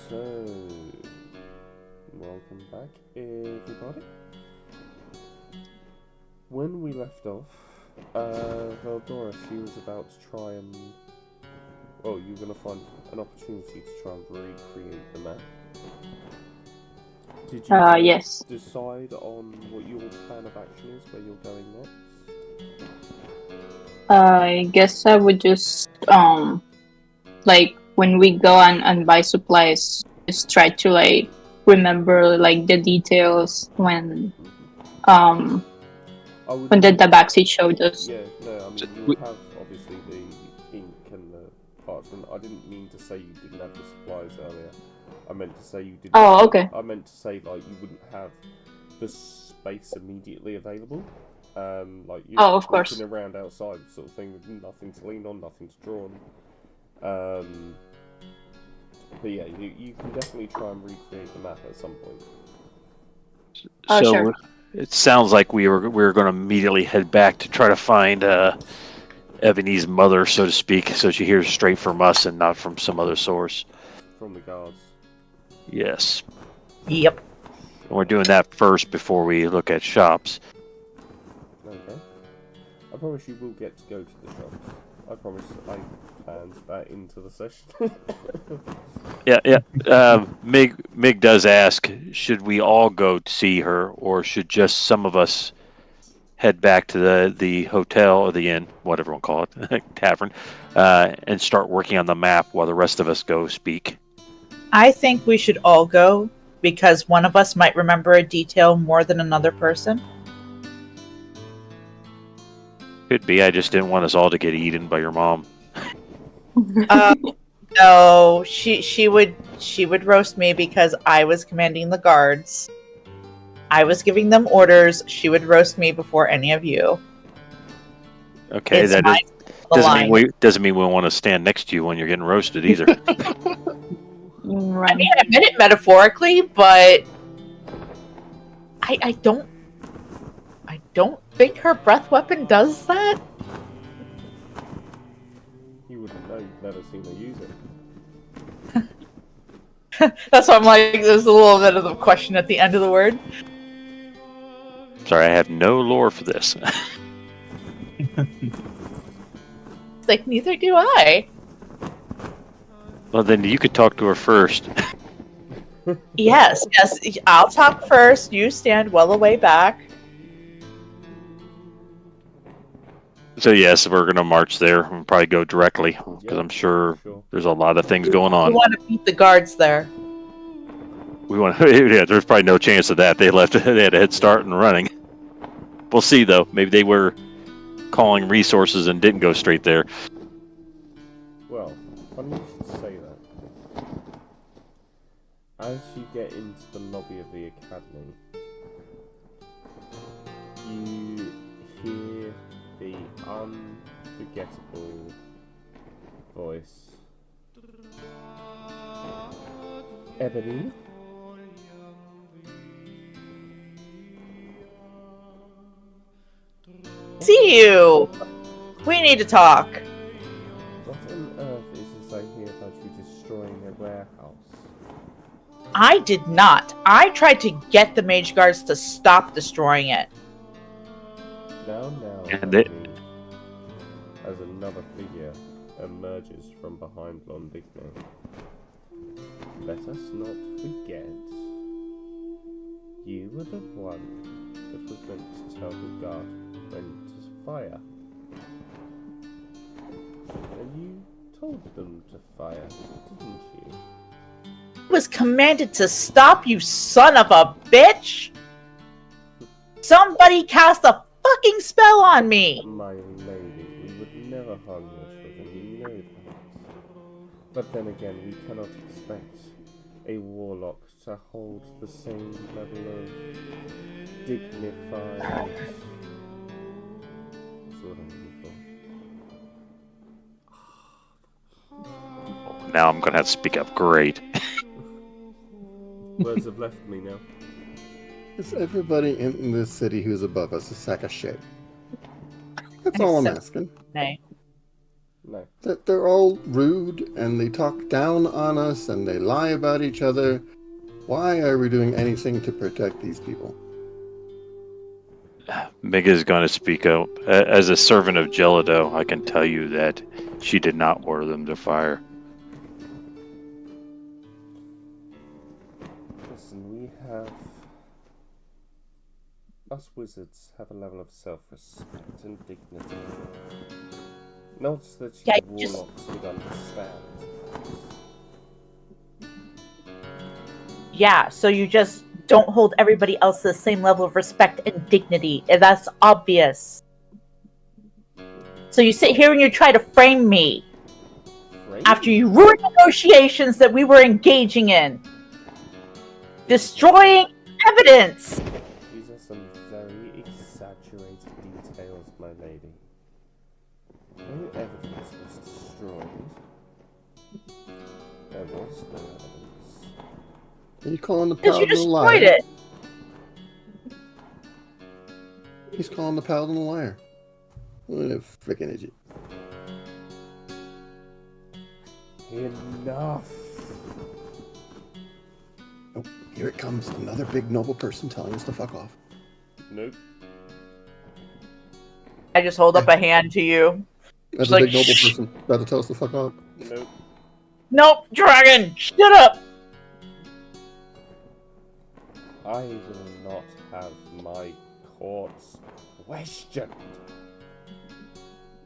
So, welcome back, everybody. When we left off, Veldora, she was about to try and... Well, you were going to find an opportunity to try and recreate the map. Did you Yes. decide on what your plan of action is, where you're going next? I guess I would just like when we go and buy supplies, just try to like remember like the details when the tabaxi showed us. Yeah, no, I mean you have obviously the ink and the parchment. I didn't mean to say you didn't have the supplies earlier. I meant to say you didn't. Oh, okay. I meant to say like you wouldn't have the space immediately available. Like you're of course. walking around outside, sort of thing, with nothing to lean on, nothing to draw on. But yeah, you can definitely try and recreate the map at some point. So Sure. it sounds like we were going to immediately head back to try to find Ebony's mother, so to speak, so she hears straight from us and not from some other source. From the guards. Yes. Yep. And we're doing that first before we look at shops. Okay. I promise you will get to go to the shops. I promise I planned that into the session. Yeah. Mig does ask, should we all go to see her, or should just some of us head back to the hotel or the inn, whatever we'll call it, tavern, and start working on the map while the rest of us go speak? I think we should all go, because one of us might remember a detail more than another person. Could be. I just didn't want us all to get eaten by your mom. No, she would roast me because I was commanding the guards. I was giving them orders. She would roast me before any of you. Okay, It's that my doesn't mean we want to stand next to you when you're getting roasted either. I mean, I meant it metaphorically, but I don't think her breath weapon does that. You wouldn't know, you've never seen her use it. That's why I'm like, there's a little bit of a question at the end of the word. Sorry, I have no lore for this. It's like, neither do I. Well, then you could talk to her first. Yes, I'll talk first. You stand well away back. So yes, we're going to march there and probably go directly, because I'm sure there's a lot of things going on. We want to beat the guards there. Yeah, there's probably no chance of that. They had a head start and running. We'll see, though. Maybe they were calling resources and didn't go straight there. Well, funny you should say that. As you get into the lobby of the academy, you hear the unforgettable voice. Ebony? See you! We need to talk. What on earth is this I hear about you destroying a warehouse? I did not. I tried to get the mage guards to stop destroying it. Now, And Ebony, as another figure emerges from behind Londigny. Let us not forget, you were the one that was meant to tell the guard when to fire. And you told them to fire, didn't you? I was commanded to stop, you son of a bitch! Somebody cast a fucking spell on me! My lady, we would never harm your children, you know that. But then again, we cannot expect a warlock to hold the same level of dignified... What's the word I'm looking for? Now I'm going to have to speak up. Great. Words have left me now. Is everybody in this city who's above us a sack of shit? That's all I'm asking. Nay. No. That they're all rude and they talk down on us and they lie about each other. Why are we doing anything to protect these people? Miga's going to speak up. As a servant of Gelido, I can tell you that she did not order them to fire. Listen, we have... Us wizards have a level of self-respect and dignity. Not that you Yeah, warlocks would understand. Yeah, so you just don't hold everybody else to the same level of respect and dignity. And that's obvious. So you sit here and you try to frame me Frame? after you ruined negotiations that we were engaging in. Destroying evidence. These are some very exaggerated details, my lady. No evidence was destroyed. There was no evidence. Are you calling the Because you paladin a destroyed liar? it. He's calling the paladin a liar. What a freaking idiot. Enough! Oh, here it comes. Another big noble person telling us to fuck off. Nope. I just hold up a hand to you. That's Just a like, big noble shh. person about to tell us to fuck off. Nope. Nope, dragon, shut up. I will not have my courts questioned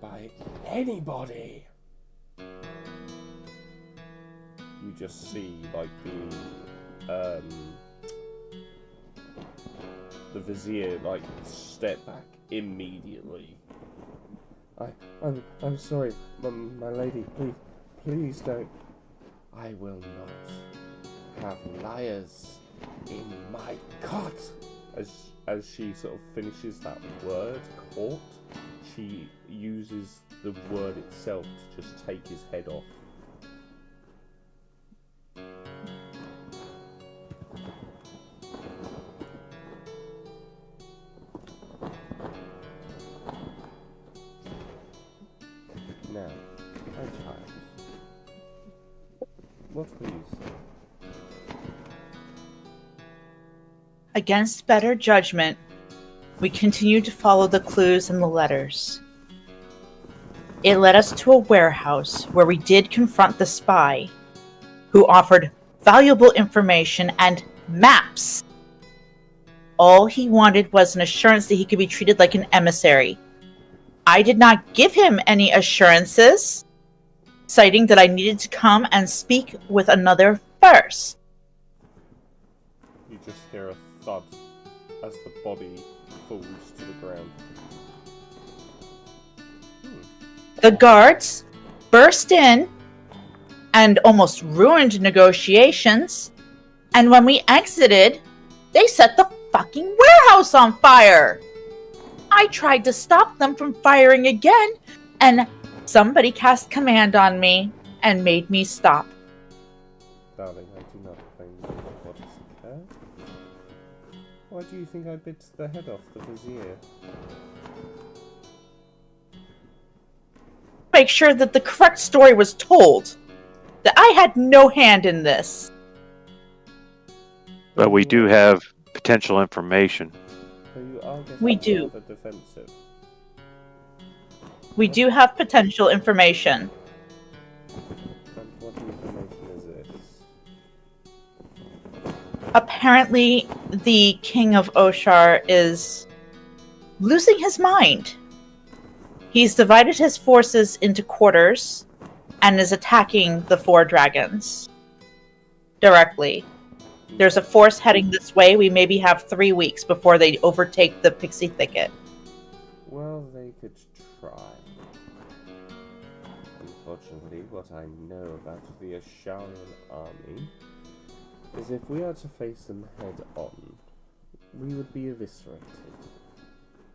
by anybody. You just see, like, the vizier, like, step back immediately. I'm sorry, my lady, please don't. I will not have liars in my court. As she sort of finishes that word, court, she uses the word itself to just take his head off. Now, my child, what will you say? Against better judgment, we continued to follow the clues in the letters. It led us to a warehouse where we did confront the spy, who offered valuable information and maps. All he wanted was an assurance that he could be treated like an emissary. I did not give him any assurances, citing that I needed to come and speak with another first. You just hear a thud as the body falls to the ground. The guards burst in and almost ruined negotiations, and when we exited, they set the fucking warehouse on fire. I tried to stop them from firing again, and somebody cast command on me and made me stop. Darling, I do not claim what has occurred. Why do you think I bit the head off the vizier? Make sure that the correct story was told. That I had no hand in this. But we do have potential information. So you are getting We do. rather defensive. We do have potential information. And what information is this? Apparently, the King of Oshar is losing his mind. He's divided his forces into quarters and is attacking the 4 dragons directly. There's a force heading this way. We maybe have 3 weeks before they overtake the Pixie Thicket. Well, they could try. Unfortunately, what I know about the Asharian army is if we are to face them head on, we would be eviscerated.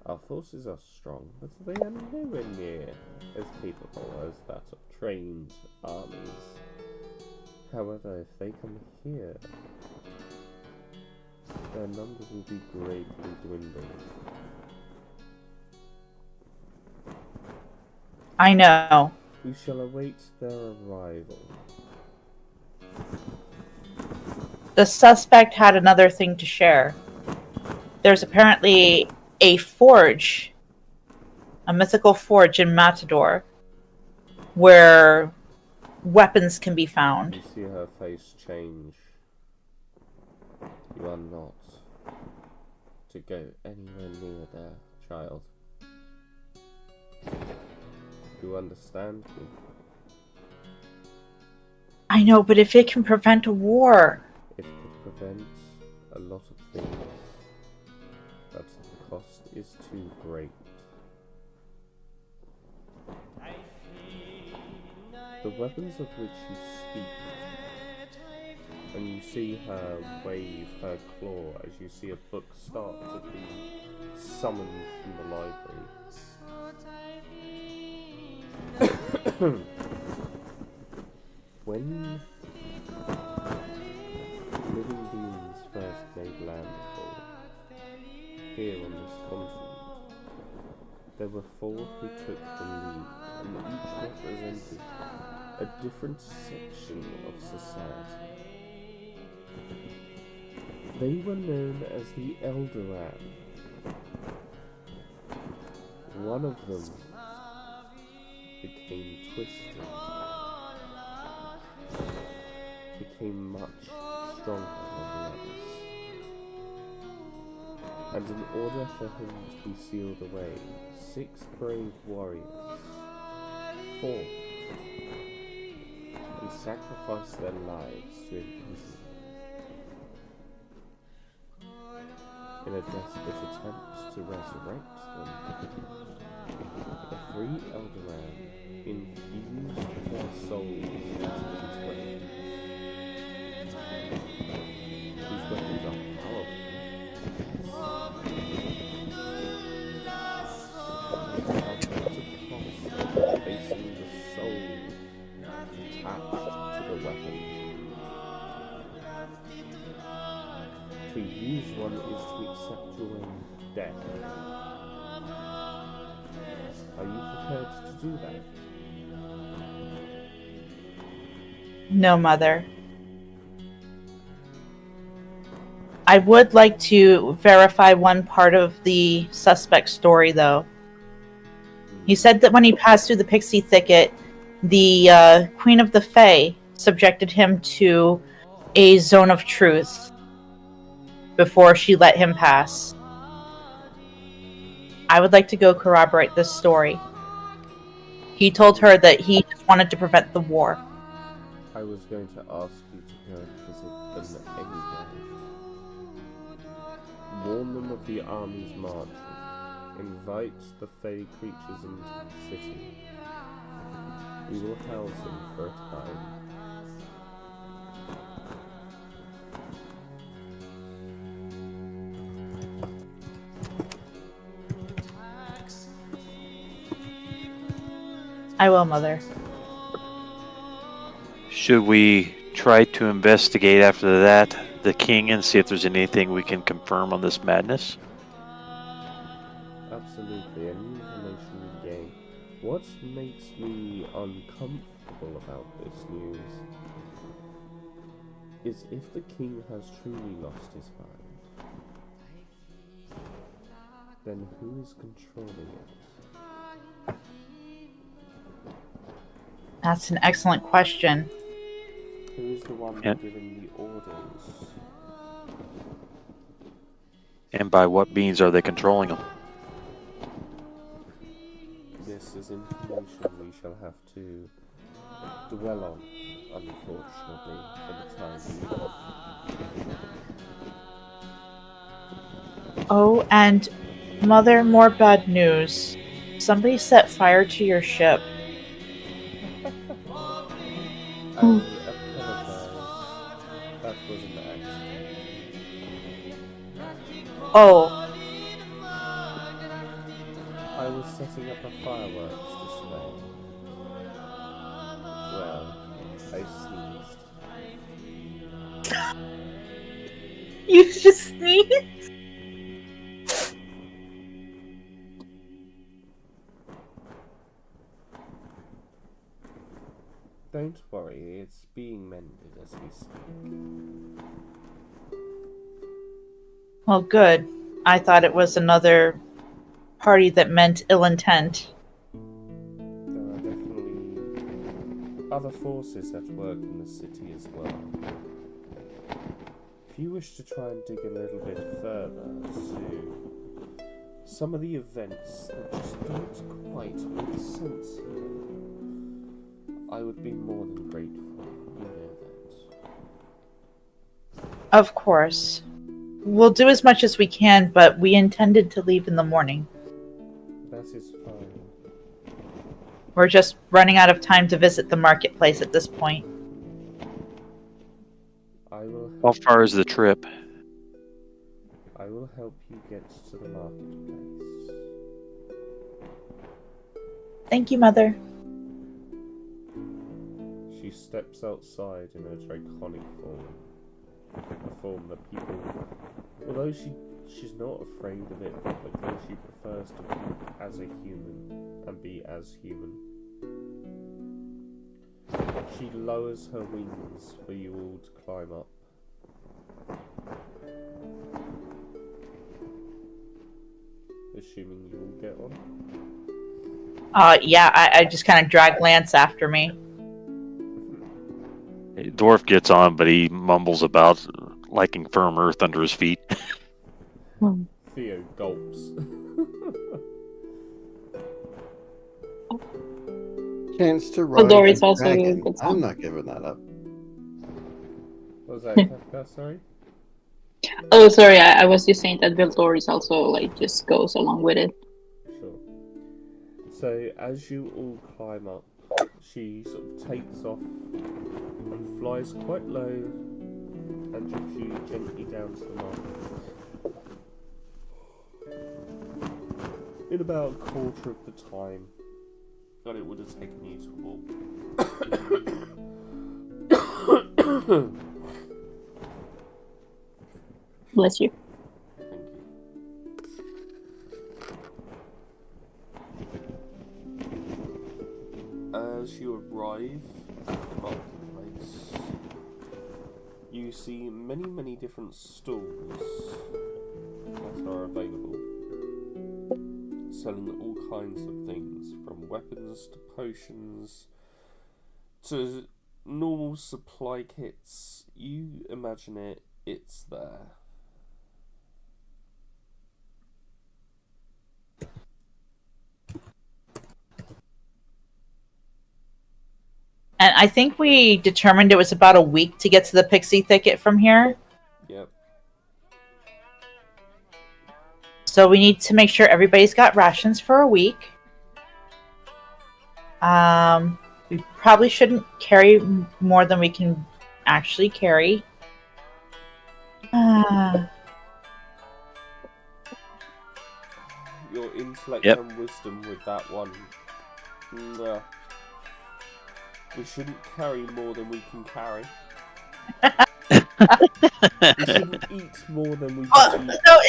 Our forces are strong, but they are nowhere near as capable as that of trained armies. However, if they come here, their numbers will be greatly dwindled. I know. We shall await their arrival. The suspect had another thing to share. There's apparently a forge, a mythical forge in Matador, where weapons can be found. You see her face change. You are not to go anywhere near there, child. You understand me? I know, but if it can prevent a war... It could prevent a lot of things, but the cost is too great. The weapons of which you speak, and you see her wave her claw as you see a book start to be summoned from the library. When living beings first made landfall here on this continent, there were 4 who took the lead, and each represented a different section of society. They were known as the Eldoran. One of them became twisted, became much stronger than the others, and in order for him to be sealed away, 6 brave warriors fought and sacrificed their lives to imprison him. In a desperate attempt to resurrect them, the 3 Eldoran infused their souls into these weapons. These weapons are powerful. At what a cost of placing the soul attached to the weapon. To use one is to accept your own death. Are you prepared to do that? No, Mother. I would like to verify one part of the suspect's story, though. He said that when he passed through the Pixie Thicket, the Queen of the Fae subjected him to a zone of truth before she let him pass. I would like to go corroborate this story. He told her that he just wanted to prevent the war. I was going to ask you to go and visit them anyway. Warn them of the army's marching. Invite the Fae creatures into the city. We will house them for a time. I will, Mother. Should we try to investigate after that the king and see if there's anything we can confirm on this madness? Absolutely, any information we gain. What makes me uncomfortable about this news is if the king has truly lost his mind, then who is controlling it? That's an excellent question. Who is the one And- giving the orders? And by what means are they controlling them? This is information we shall have to dwell on, unfortunately, for the time being. Oh, and Mother, more bad news. Somebody set fire to your ship. I apologize. That was an accident. Oh, I was setting up a fireworks display. Well, I sneezed. you just sneezed? Don't worry, it's being mended as we speak. Well, good. I thought it was another party that meant ill intent. There are definitely other forces at work in the city as well. If you wish to try and dig a little bit further to some of the events that just don't quite make sense here, I would be more than grateful. You know that. Of course. We'll do as much as we can, but we intended to leave in the morning. That is fine. We're just running out of time to visit the marketplace at this point. How far is the trip? I will help you get to the marketplace. Thank you, Mother. She steps outside in her draconic form. A form that people, although she's not afraid of it, because she prefers to be as a human and be as human. She lowers her wings for you all to climb up. Assuming you all get on. Yeah, I just kind of drag Lance after me. Dwarf gets on, but he mumbles about liking firm earth under his feet. Theo gulps. Chance to ride Dory's a also a dragon. good song. I'm not giving that up. What was that, Kafka? Sorry? Oh, sorry, I was just saying that Vildoris also like just goes along with it. Sure. So as you all climb up, she sort of takes off and flies quite low and drops you gently down to the market. In about a quarter of the time that it would have taken you to walk. Bless you. Thank you. As you arrive at the marketplace, you see many different stalls that are available, selling all kinds of things, from weapons to potions to normal supply kits. You imagine it, it's there. And I think we determined it was about a week to get to the Pixie Thicket from here. Yep. So we need to make sure everybody's got rations for a week. We probably shouldn't carry more than we can actually carry. Your intellect Yep. and wisdom with that one. Nah. We shouldn't carry more than we can carry. We shouldn't eat more than we can eat. No, We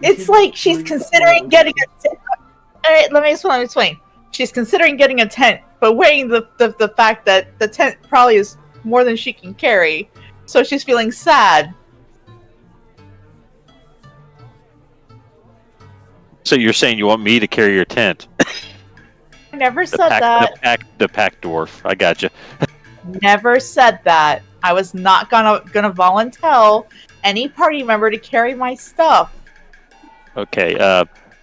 it's shouldn't like she's drink more considering than getting we a tent. Alright, let me explain. She's considering getting a tent, but weighing the fact that the tent probably is more than she can carry. So she's feeling sad. So you're saying you want me to carry your tent? I never said that. The pack dwarf. I gotcha. Never said that. I was not gonna volunteer any party member to carry my stuff. Okay.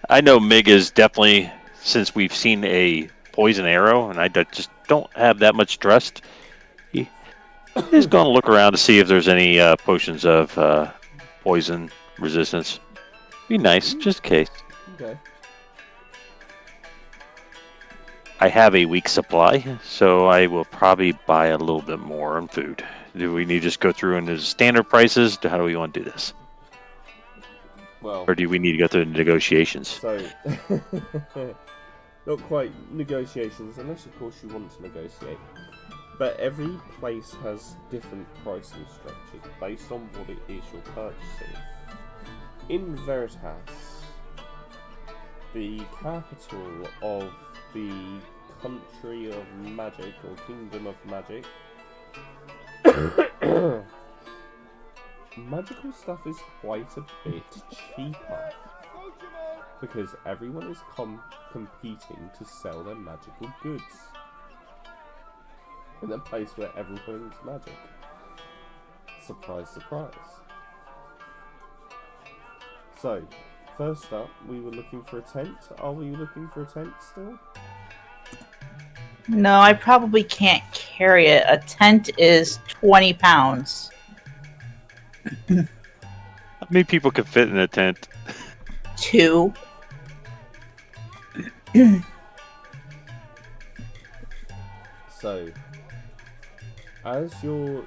I know Mig is definitely, since we've seen a poison arrow, and I just don't have that much trust. He's going to look around to see if there's any potions of poison resistance. Be nice, just in case. Okay. I have a week's supply, so I will probably buy a little bit more on food. Do we need to just go through into standard prices? How do we want to do this? Well, Or do we need to go through the negotiations? so not quite negotiations, unless of course you want to negotiate. But every place has different pricing structures based on what it is you're purchasing. In Veritas, the capital of the country of magic, or kingdom of magic, magical stuff is quite a bit cheaper. Because everyone is competing to sell their magical goods. In a place where everyone is magic. Surprise, surprise. So, first up, we were looking for a tent. Are we looking for a tent still? No, I probably can't carry it. A tent is 20 pounds. How many people could fit in a tent? 2. So, as you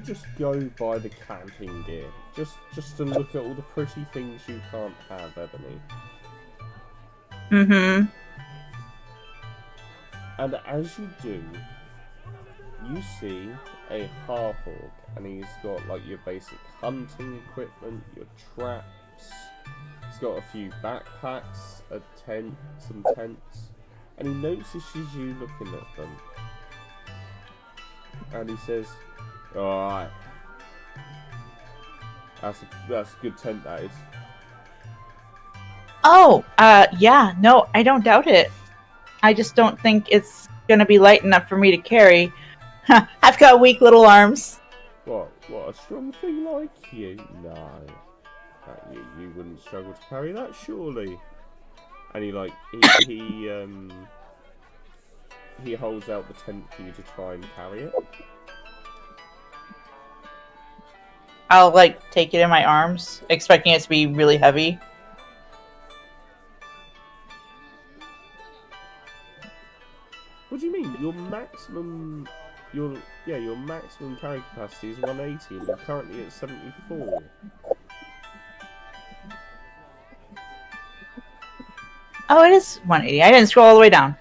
just go by the camping gear, just to look at all the pretty things you can't have, Ebony. Mm-hmm. And as you do, you see a half-orc, and he's got like your basic hunting equipment, your traps. He's got a few backpacks, a tent, some tents, and he notices you looking at them. And he says, "Alright, that's a good tent, that is." Oh, yeah, no, I don't doubt it. I just don't think it's gonna be light enough for me to carry. I've got weak little arms. What a strong thing like you. No, you wouldn't struggle to carry that, surely. And he holds out the tent for you to try and carry it. I'll, take it in my arms, expecting it to be really heavy. What do you mean? Your maximum carry capacity is 180, and you're currently at 74. Oh, it is 180. I didn't scroll all the way down.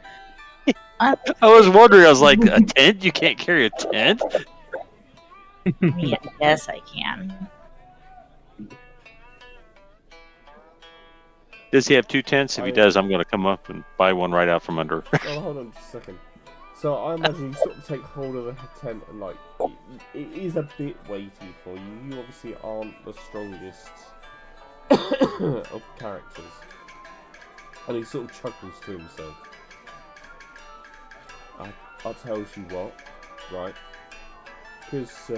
I was wondering, I was like, a tent? You can't carry a tent? Yes, I can. Does he have 2 tents? If he does, I'm going to come up and buy one right out from under. Oh, hold on just a second. So I imagine you sort of take hold of the tent and it is a bit weighty for you. You obviously aren't the strongest of characters. And he sort of chuckles to himself. I'll tell you what, right? Because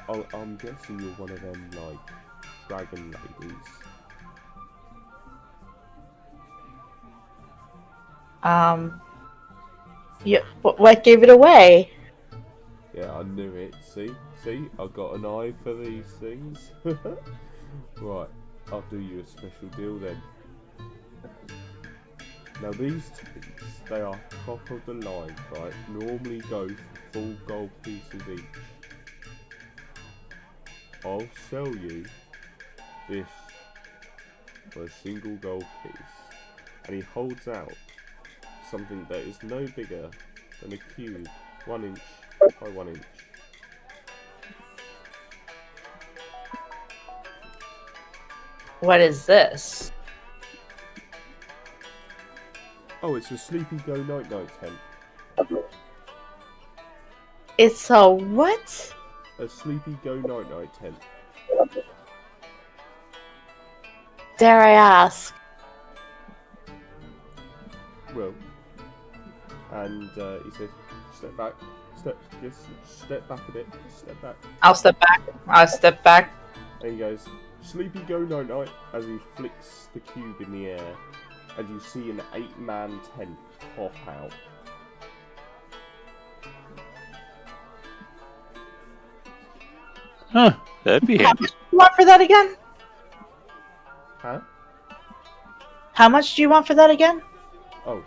I'm guessing you're one of them, dragon ladies. Yeah, what gave it away? Yeah, I knew it. See, I've got an eye for these things. Right, I'll do you a special deal then. Now these tents, they are top of the line, right? Normally go for full gold pieces each. I'll sell you this for a single gold piece. And he holds out something that is no bigger than a cube, 1 inch by 1 inch. What is this? Oh, it's a Sleepy Go Night Night tent. It's a what? A Sleepy Go Night Night tent. Dare I ask? Well, and he says, step back, step back a bit, step back. I'll step back. And he goes, Sleepy Go Night Night, as he flicks the cube in the air, and you see an 8-man tent pop out. Huh, that'd be How handy. much do you want for that again? Huh? How much do you want for that again? Oh,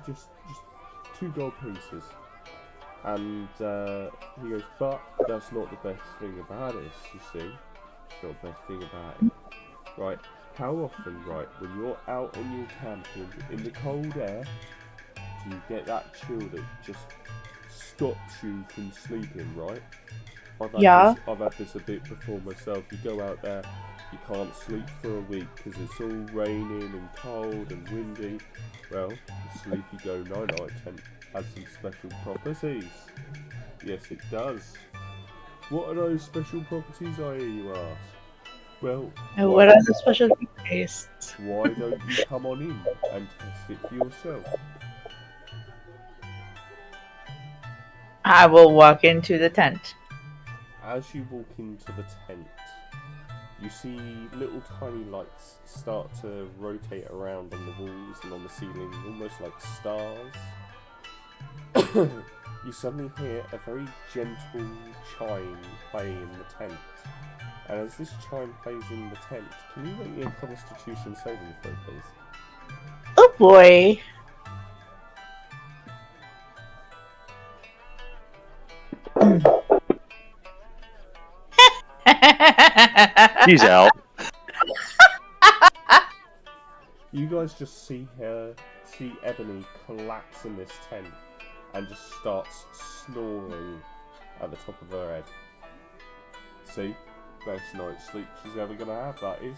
just 2 gold pieces. And he goes, but that's not the best thing about it, you see. It's not the best thing about it. Right, how often, right, when you're out and you're camping in the cold air, do you get that chill that just stops you from sleeping, right? I've had this a bit before myself. You go out there, you can't sleep for a week because it's all raining and cold and windy. Well, the Sleepy Go Night-Night tent has some special properties. Yes, it does. What are those special properties, I hear you ask? Well, What are the special properties? why don't you come on in and test it for yourself? I will walk into the tent. As you walk into the tent, you see little tiny lights start to rotate around on the walls and on the ceiling, almost like stars. You suddenly hear a very gentle chime play in the tent. And as this chime plays in the tent, can you make me a Constitution saving throw, please? Oh boy. He's out. You guys just see Ebony collapse in this tent and just starts snoring at the top of her head. See? Best night's sleep she's ever going to have, that is.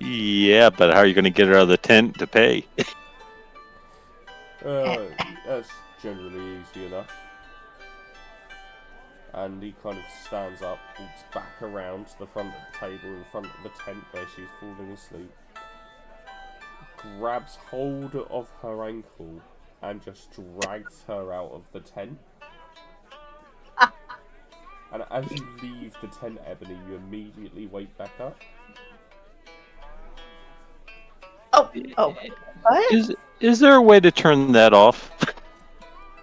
Yeah, but how are you going to get her out of the tent to pay? That's generally easy enough. And he kind of stands up, walks back around to the front of the table in front of the tent where she's falling asleep, grabs hold of her ankle and just drags her out of the tent. And as you leave the tent, Ebony, you immediately wake back up. Oh, what? Is there a way to turn that off?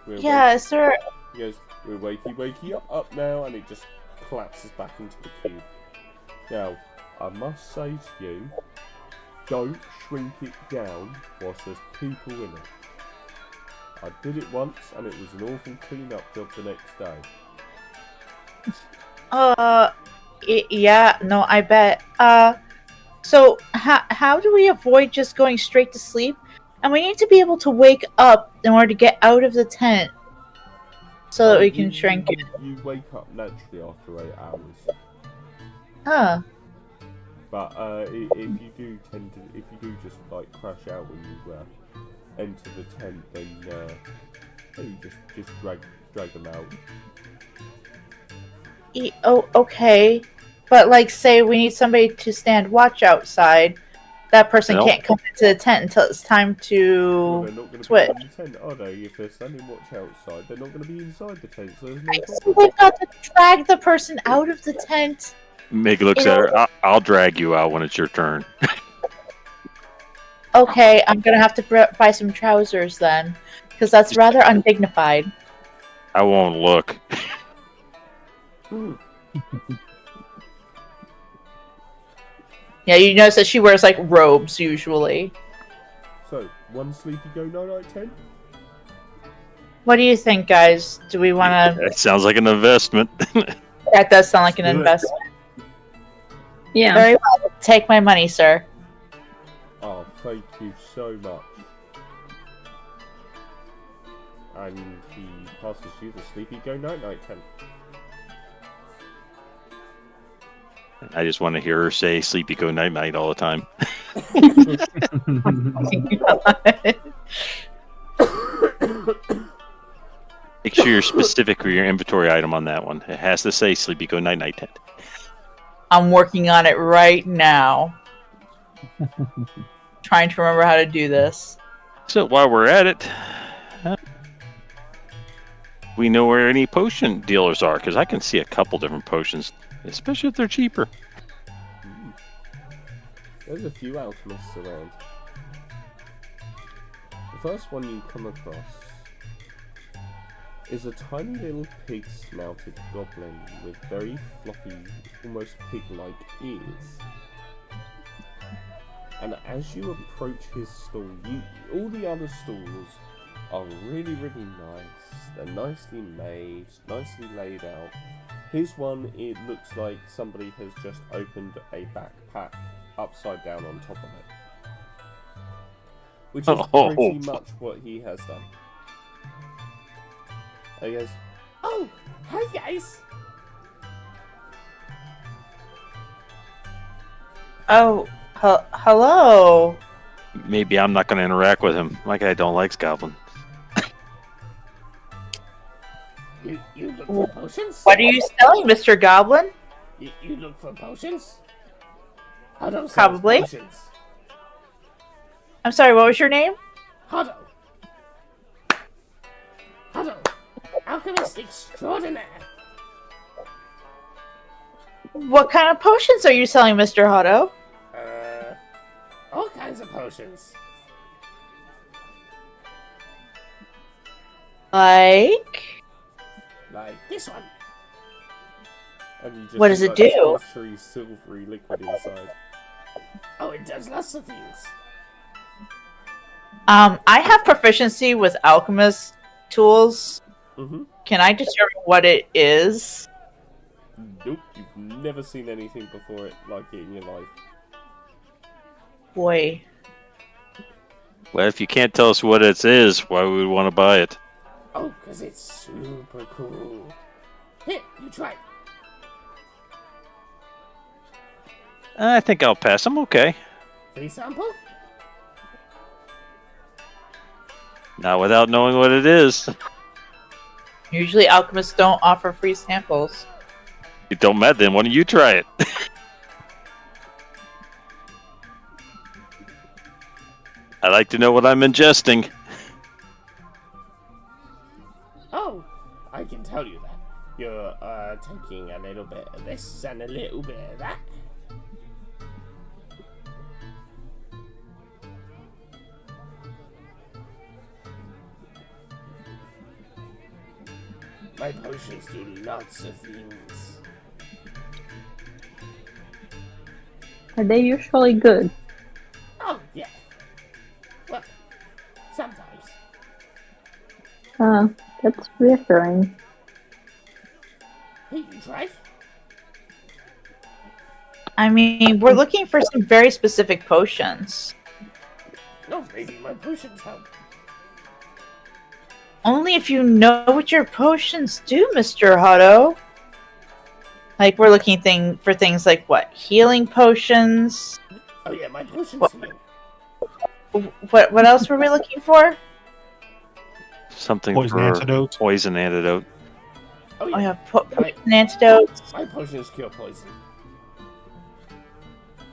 Is there? He goes, we're wakey up now, and it just collapses back into the cube. Now, I must say to you, don't shrink it down whilst there's people in it. I did it once, and it was an awful clean-up job the next day. Yeah, no, I bet. So how do we avoid just going straight to sleep? And we need to be able to wake up in order to get out of the tent so that we can shrink it. You wake up naturally after 8 hours. Huh. But if you do just like crash out when you enter the tent, then you just drag them out. Oh, okay. But like, say we need somebody to stand watch outside. That person can't come into the tent until it's time to they're not going to switch. be in the tent, are they? If they're standing watch outside, they're not going to be inside the tent, so there's no So problem. they've got to drag the person out of the tent. Meg looks at her. I'll drag you out when it's your turn. Okay, I'm gonna have to buy some trousers then, because that's rather undignified. I won't look. Yeah, you notice that she wears like robes usually. So, one Sleepy Go Night-Night tent? What do you think, guys? Do we want to? That sounds like an investment. That does sound like an Do it. investment. Yeah. Very well. Take my money, sir. Oh, thank you so much. And he passes you the Sleepy Go Night-Night tent. I just want to hear her say "Sleepy Go Night Night" all the time. Make sure you're specific with your inventory item on that one. It has to say "Sleepy Go Night Night" tent. I'm working on it right now. Trying to remember how to do this. So while we're at it, we know where any potion dealers are, because I can see a couple different potions, especially if they're cheaper. There's a few alchemists around. The first one you come across is a tiny little pig-snouted goblin with very floppy, almost pig-like ears. And as you approach his stall, all the other stalls are really, really nice. They're nicely made, nicely laid out. His one, it looks like somebody has just opened a backpack upside down on top of it. Which is pretty much what he has done. And he goes, "Oh, hi guys! Oh, hello. Maybe I'm not going to interact with him. My guy don't like goblin. You look for potions? What are you selling, Mr. Goblin? You look for potions? Huddle sells Probably. potions. I'm sorry, what was your name? Huddle. Huddle. Alchemist extraordinaire. What kind of potions are you selling, Mr. Hotto? All kinds of potions. Like this one. And you just what does see, it do? Sultry, silvery liquid inside. Oh, it does lots of things. I have proficiency with alchemist tools. Mm-hmm. Can I determine what it is? Nope, you've never seen anything before it like it in your life. Boy. Well, if you can't tell us what it is, why would we want to buy it? Oh, because it's super cool. Here, you try it. I think I'll pass. I'm okay. Free sample? Not without knowing what it is. Usually alchemists don't offer free samples. It don't matter then. Why don't you try it? I like to know what I'm ingesting. Oh, I can tell you that. You're taking a little bit of this and a little bit of that. My potions do lots of things. Are they usually good? Oh, yeah. Well, sometimes. That's reassuring. Hey, you try? I mean, we're looking for some very specific potions. No, maybe my potions help. Only if you know what your potions do, Mr. Hotto. Like, we're looking for things like, what? Healing potions? Oh yeah, my potions What? heal. What else were we looking for? Something Poison for antidote. poison antidote. Oh I yeah, have poison antidotes. my potions cure poison.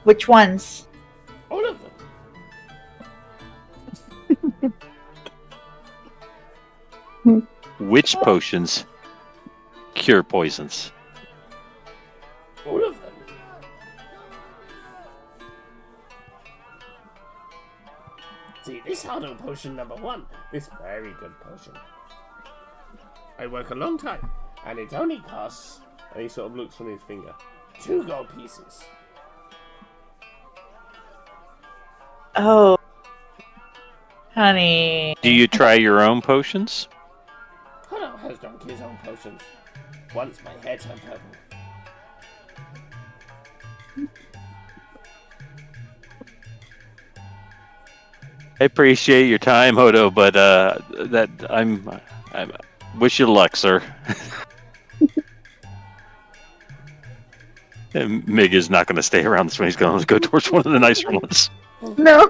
Which ones? All of them. Which potions cure poisons? All of them. See, this harder potion number 1 is very good potion. I work a long time, and it only costs, And he sort of looks on his finger. 2 gold pieces. Oh. Honey. Do you try your own potions? Hano has drunk his own potions. Once my hair turned purple. I appreciate your time, Hodo, but that I'm wish you luck, sir. And Mig is not going to stay around this one. He's going to go towards one of the nicer ones. No.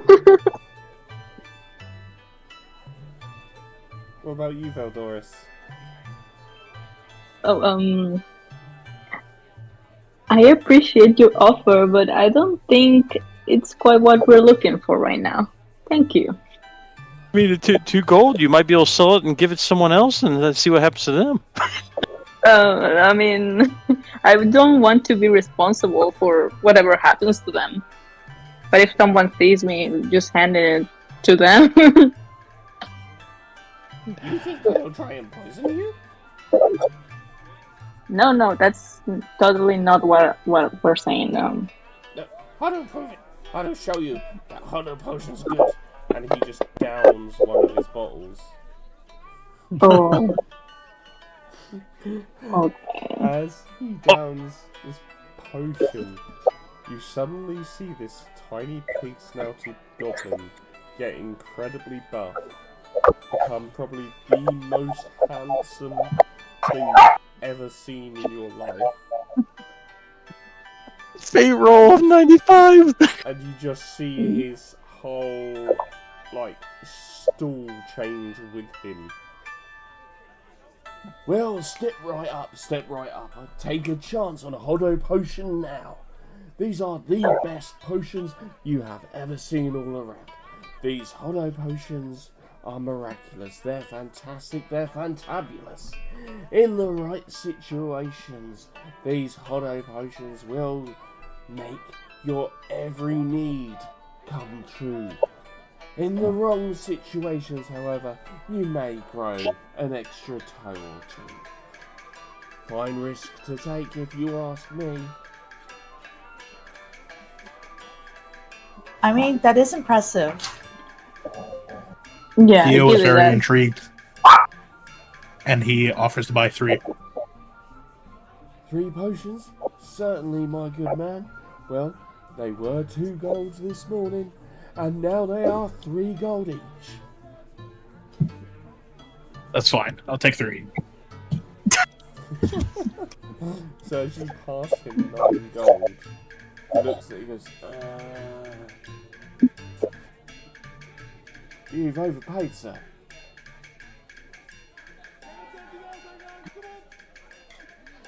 What about you, Veldoris? Oh, I appreciate your offer, but I don't think it's quite what we're looking for right now. Thank you. I mean, two gold, you might be able to sell it and give it to someone else and let's see what happens to them. I mean, I don't want to be responsible for whatever happens to them. But if someone sees me, just hand it to them. You think they'll try and poison you? No, that's totally not what we're saying. No, Hano prove it. Hano show you that Hano potion's good. And he just downs one of his bottles. Oh. Okay. As he downs this potion, you suddenly see this tiny pig-snouted goblin get incredibly buff, become probably the most handsome thing you've ever seen in your life. Fate roll of 95. and you just see his whole, like, stool change with him. Well, step right up. I'll take a chance on a Hodo potion now. These are the best potions you have ever seen all around. These Hodo potions are miraculous. They're fantastic. They're fantabulous. In the right situations, these Hodo potions will make your every need come true. In the wrong situations, however, you may grow an extra toe or two. Fine risk to take if you ask me. I mean, that is impressive. Yeah, Theo give is it very that. intrigued. And he offers to buy 3. 3 potions? Certainly, my good man. Well, they were 2 golds this morning, and now they are 3 gold each. That's fine. I'll take 3. So as you pass him 9 gold, he looks at you and goes, You've overpaid, sir.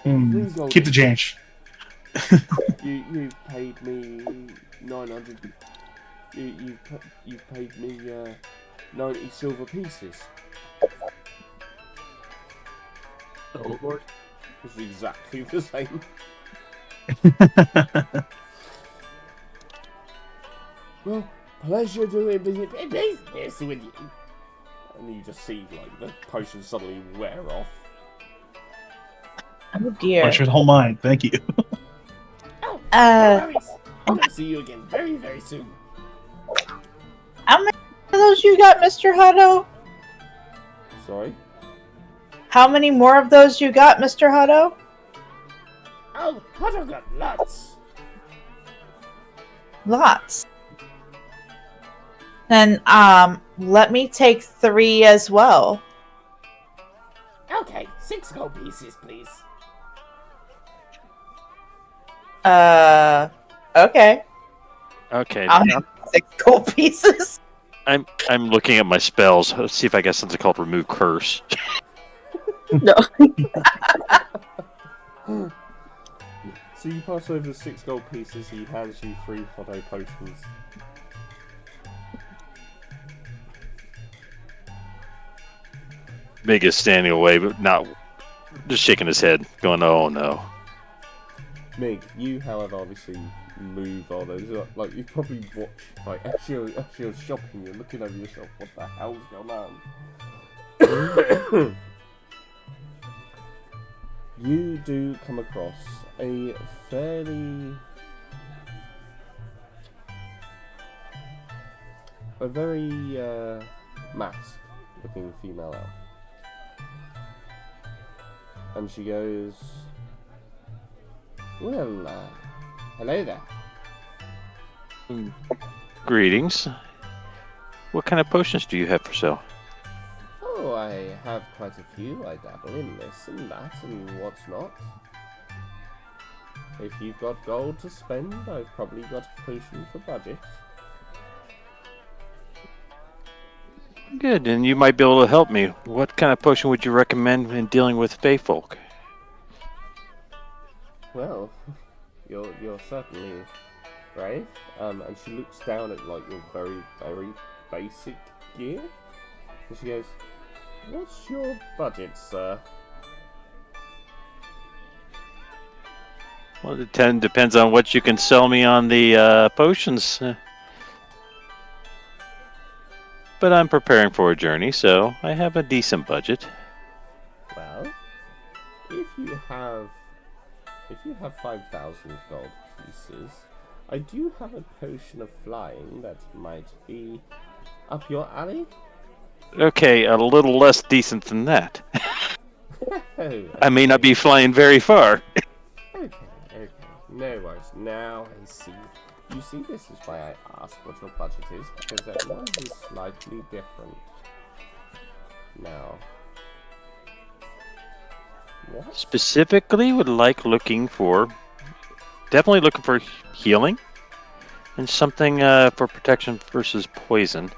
Keep the change. You've paid me 900. You've paid me 90 silver pieces. Oh, Lord. It's exactly the same. Well, pleasure doing business with you. And you just see like the potion suddenly wear off. Oh dear. Pleasure's whole mind. Thank you. Oh, no worries. I'll see you again very, very soon. How many of those you got, Mr. Hutto? Sorry? How many more of those you got, Mr. Hutto? Oh, I've got lots. Lots. Then, let me take 3 as well. Okay, 6 gold pieces, please. Okay. Okay. I'll have 6 gold pieces. I'm looking at my spells. Let's see if I got something called Remove Curse. No. So you pass over the 6 gold pieces, he hands you 3 Hodo potions. Mig is standing away, but not just shaking his head, going, "Oh no." Mig, you, however, obviously move on. It's like you probably watch, like as you're shopping, you're looking over your shop. What the hell's going on? You do come across a very masked-looking female elf, and she goes, "Well, hello there. Greetings. What kind of potions do you have for sale? Oh, I have quite a few. I dabble in this and that and what's not. If you've got gold to spend, I've probably got a potion for budget." Good, and you might be able to help me. What kind of potion would you recommend in dealing with Fey folk? Well, you're certainly brave. And she looks down at like your very, very basic gear, and she goes, "What's your budget, sir?" Well, it depends on what you can sell me on the potions. But I'm preparing for a journey, so I have a decent budget. Well, if you have 5,000 gold pieces, I do have a potion of flying that might be up your alley. Okay, a little less decent than that. Oh, I may not be flying very far. Okay, no worries. Now I see. You see, this is why I asked what your budget is, because everyone's is slightly different. Now, what? Specifically, would like looking for definitely looking for healing and something for protection versus poison.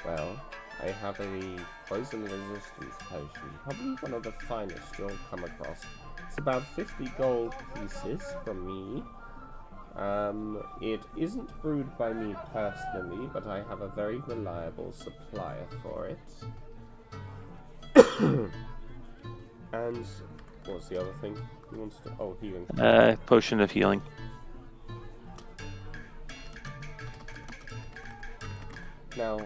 Well, I have a poison resistance potion, probably one of the finest you'll come across. It's about 50 gold pieces from me. It isn't brewed by me personally, but I have a very reliable supplier for it. And what's the other thing you wanted to? Oh, healing. Potion of healing. Now,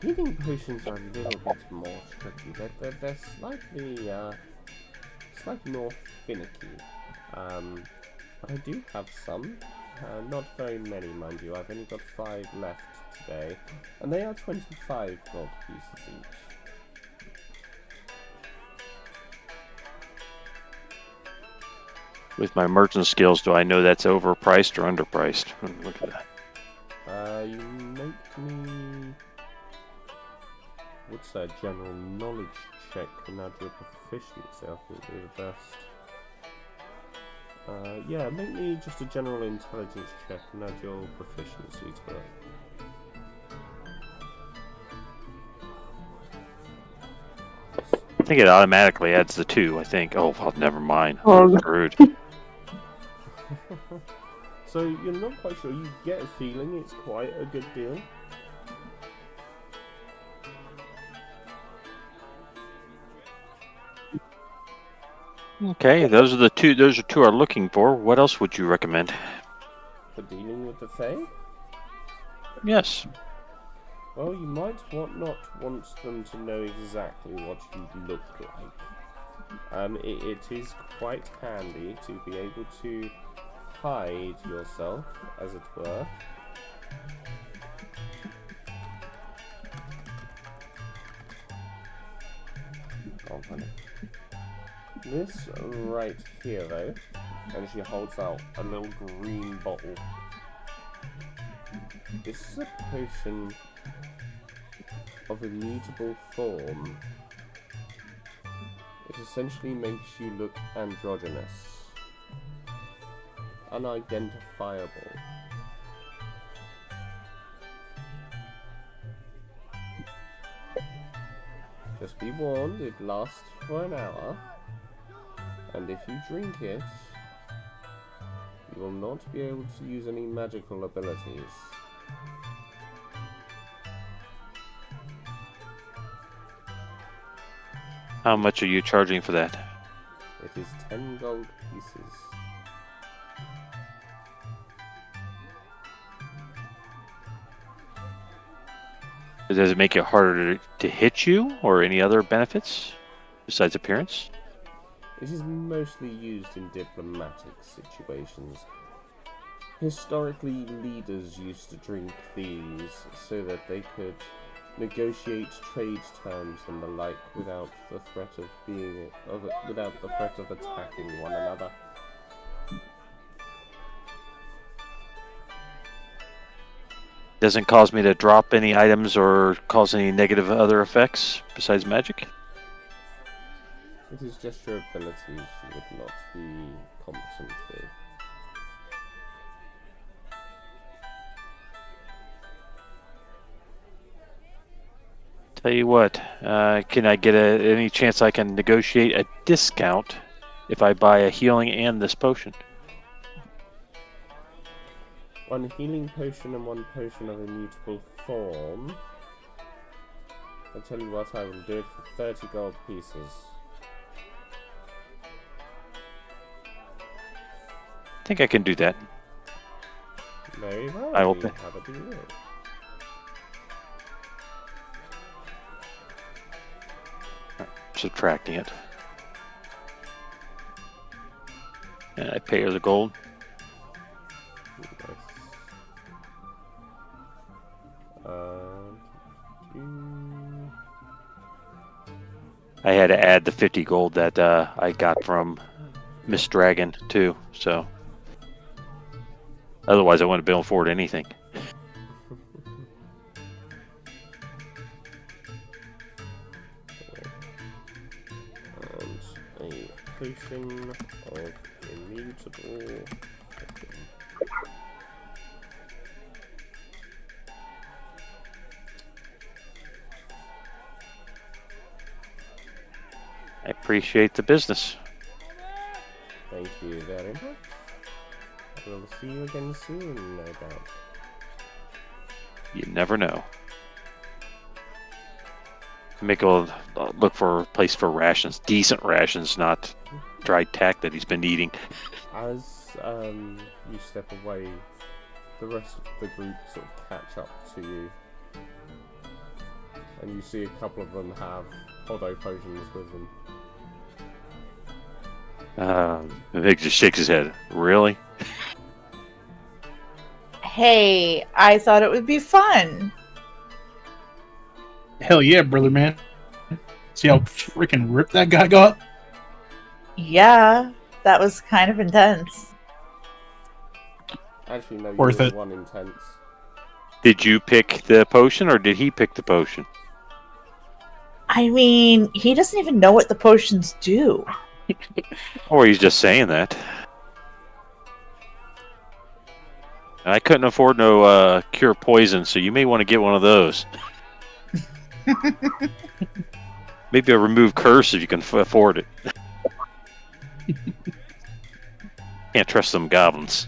healing potions are a little bit more tricky. They're slightly more finicky. But I do have some. Not very many, mind you. I've only got 5 left today, and they are 25 gold pieces each. With my merchant skills, do I know that's overpriced or underpriced? Look at that. You make me... What's a general knowledge check and add your proficiency? I think would be the best. Yeah, make me just a general intelligence check and add your proficiency to it. I think it automatically adds the 2, I think. Oh, well, never mind. Oh. Screwed. So you're not quite sure. You get a feeling it's quite a good deal. Okay, those are 2 I'm looking for. What else would you recommend? For dealing with the Fae? Yes. Well, you might not want them to know exactly what you look like. It is quite handy to be able to hide yourself, as it were. Oh, honey. This right here, though, and she holds out a little green bottle. This is a potion of immutable form. It essentially makes you look androgynous, unidentifiable. Just be warned, it lasts for an hour, and if you drink it, you will not be able to use any magical abilities. How much are you charging for that? It is 10 gold pieces. Does it make it harder to hit you, or any other benefits besides appearance? It is mostly used in diplomatic situations. Historically, leaders used to drink these so that they could negotiate trade terms and the like without the threat of attacking one another. Doesn't cause me to drop any items or cause any negative other effects besides magic? It is just your abilities you would not be competent with. Tell you what, can I get any chance I can negotiate a discount if I buy a healing and this potion? 1 healing potion and 1 potion of immutable form. I'll tell you what, I will do it for 30 gold pieces. I think I can do that. Very well. I will we pay. have a deal. Subtracting it. And I pay her the gold. Nice. I had to add the 50 gold that I got from Miss Dragon too, so otherwise I wouldn't be able to afford anything. And a potion of immutable. I appreciate the business. Thank you very much. We'll see you again soon, no doubt. You never know. Make a look for a place for rations, decent rations, not dried tack that he's been eating. As you step away, the rest of the group sort of catch up to you, and you see a couple of them have Hoddo potions with them. Vic just shakes his head. Really? Hey, I thought it would be fun. Hell yeah, brother man. See how freaking ripped that guy got? Yeah, that was kind of intense. Actually, no, Worth you were it. the one intense. Did you pick the potion or did he pick the potion? I mean, he doesn't even know what the potions do. Or he's just saying that. I couldn't afford no cure poison, so you may want to get one of those. Maybe a remove curse if you can afford it. Can't trust them goblins.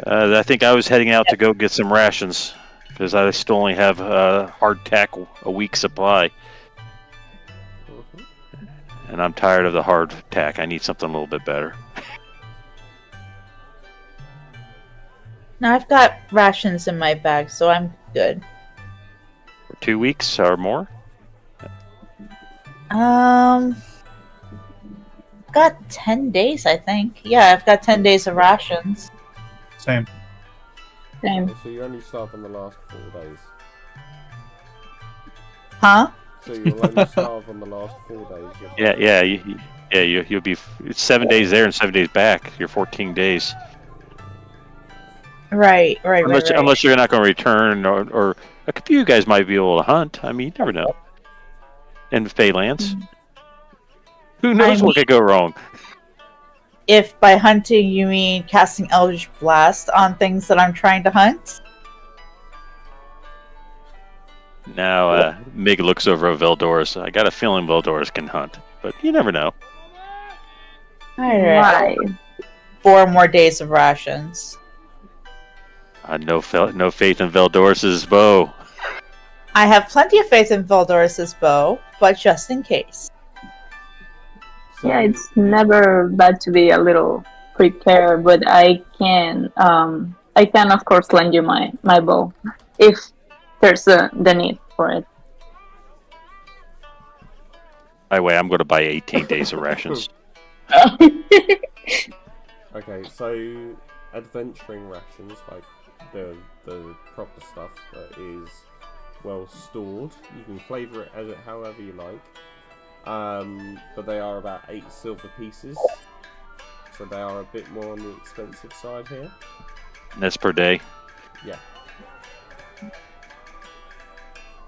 I think I was heading out to go get some rations because I still only have hardtack a week supply, and I'm tired of the hardtack. I need something a little bit better. Now I've got rations in my bag, so I'm good. For 2 weeks or more. Got 10 days, I think. Yeah, I've got 10 days of rations. Same. Same. So you only starve on the last 4 days. Huh? So you'll only starve on the last 4 days. You'll be. It's 7 days there and 7 days back. You're 14 days. Right. Unless you're not going to return, or a few of you guys might be able to hunt. I mean, you never know. In Feylands, who knows what could go wrong? If by hunting you mean casting Eldritch Blast on things that I'm trying to hunt? Now, Mig looks over at Veldoris. I got a feeling Veldoris can hunt, but you never know. Alright. 4 more days of rations. No faith in Veldoris's bow. I have plenty of faith in Veldoris's bow, but just in case. So, Yeah, it's never bad to be a little prepared, but I can of course lend you my bow if there's the need for it. By the way, I'm going to buy 18 days of rations. Okay, so adventuring rations, like the proper stuff that is well stored, you can flavour it as however you like. But they are about 8 silver pieces, so they are a bit more on the expensive side here. That's per day. Yeah.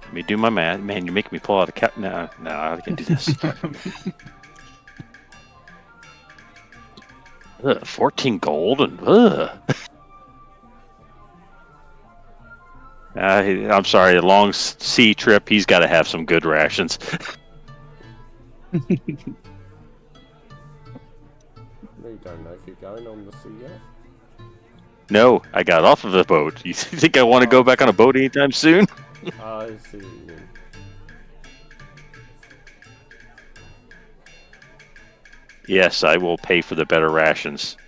Let me do my math. Man, you make me pull out a cap. No, I can't do this. 14 gold and I'm sorry, a long sea trip. He's got to have some good rations. No, you don't know if you're going on the sea yet. No, I got off of the boat. You think I want to go back on a boat anytime soon? I see what you mean. Yes, I will pay for the better rations.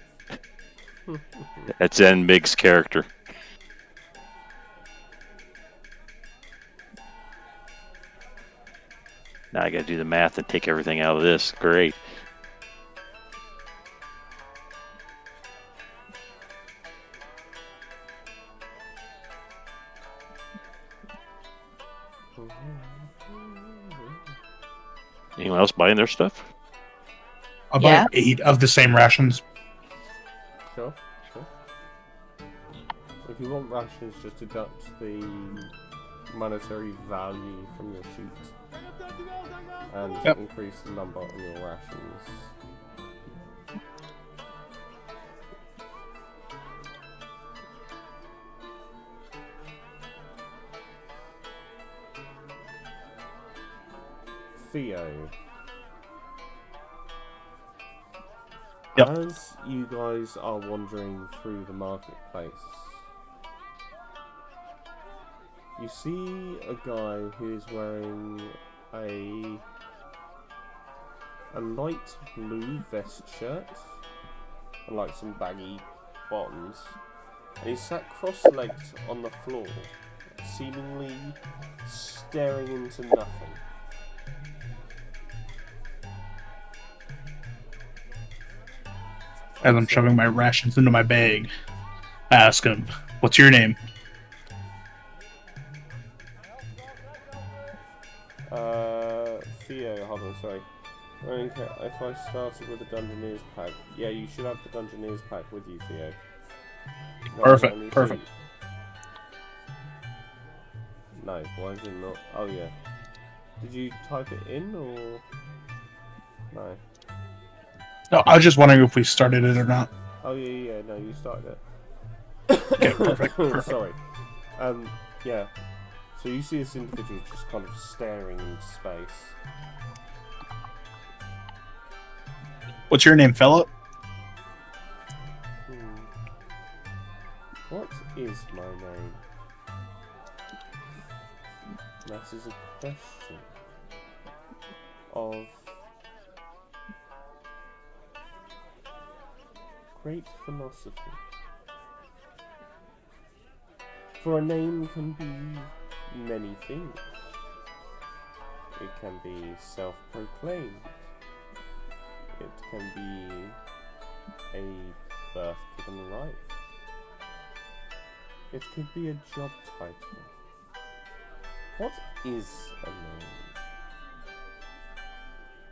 That's Zen Mig's character. Now I gotta do the math and take everything out of this. Great. Anyone else buying their stuff? I'll Yeah. buy 8 of the same rations. Sure. If you want rations, just deduct the monetary value from your sheet. and Yep. increase the number on your rations. Theo. Yep. As you guys are wandering through the marketplace, you see a guy who is wearing a light blue vest shirt and like some baggy bottoms, and he's sat cross-legged on the floor, seemingly staring into nothing. As I'm shoving my rations into my bag, I ask him, "What's your name?" Theo, hold on, sorry. Okay, if I started with the Dungeoneer's pack, yeah, you should have the Dungeoneer's pack with you, Theo. No, Perfect, let me perfect. see. No, why is it not? Oh yeah. Did you type it in or no? No, I was just wondering if we started it or not. Oh yeah, no, you started it. Okay, perfect, perfect. Sorry. Yeah. So you see this individual just kind of staring into space. What's your name, fella? What is my name? That is a question of great philosophy. For a name can be many things. It can be self-proclaimed. It can be a birth-given right. It could be a job title. What is a name?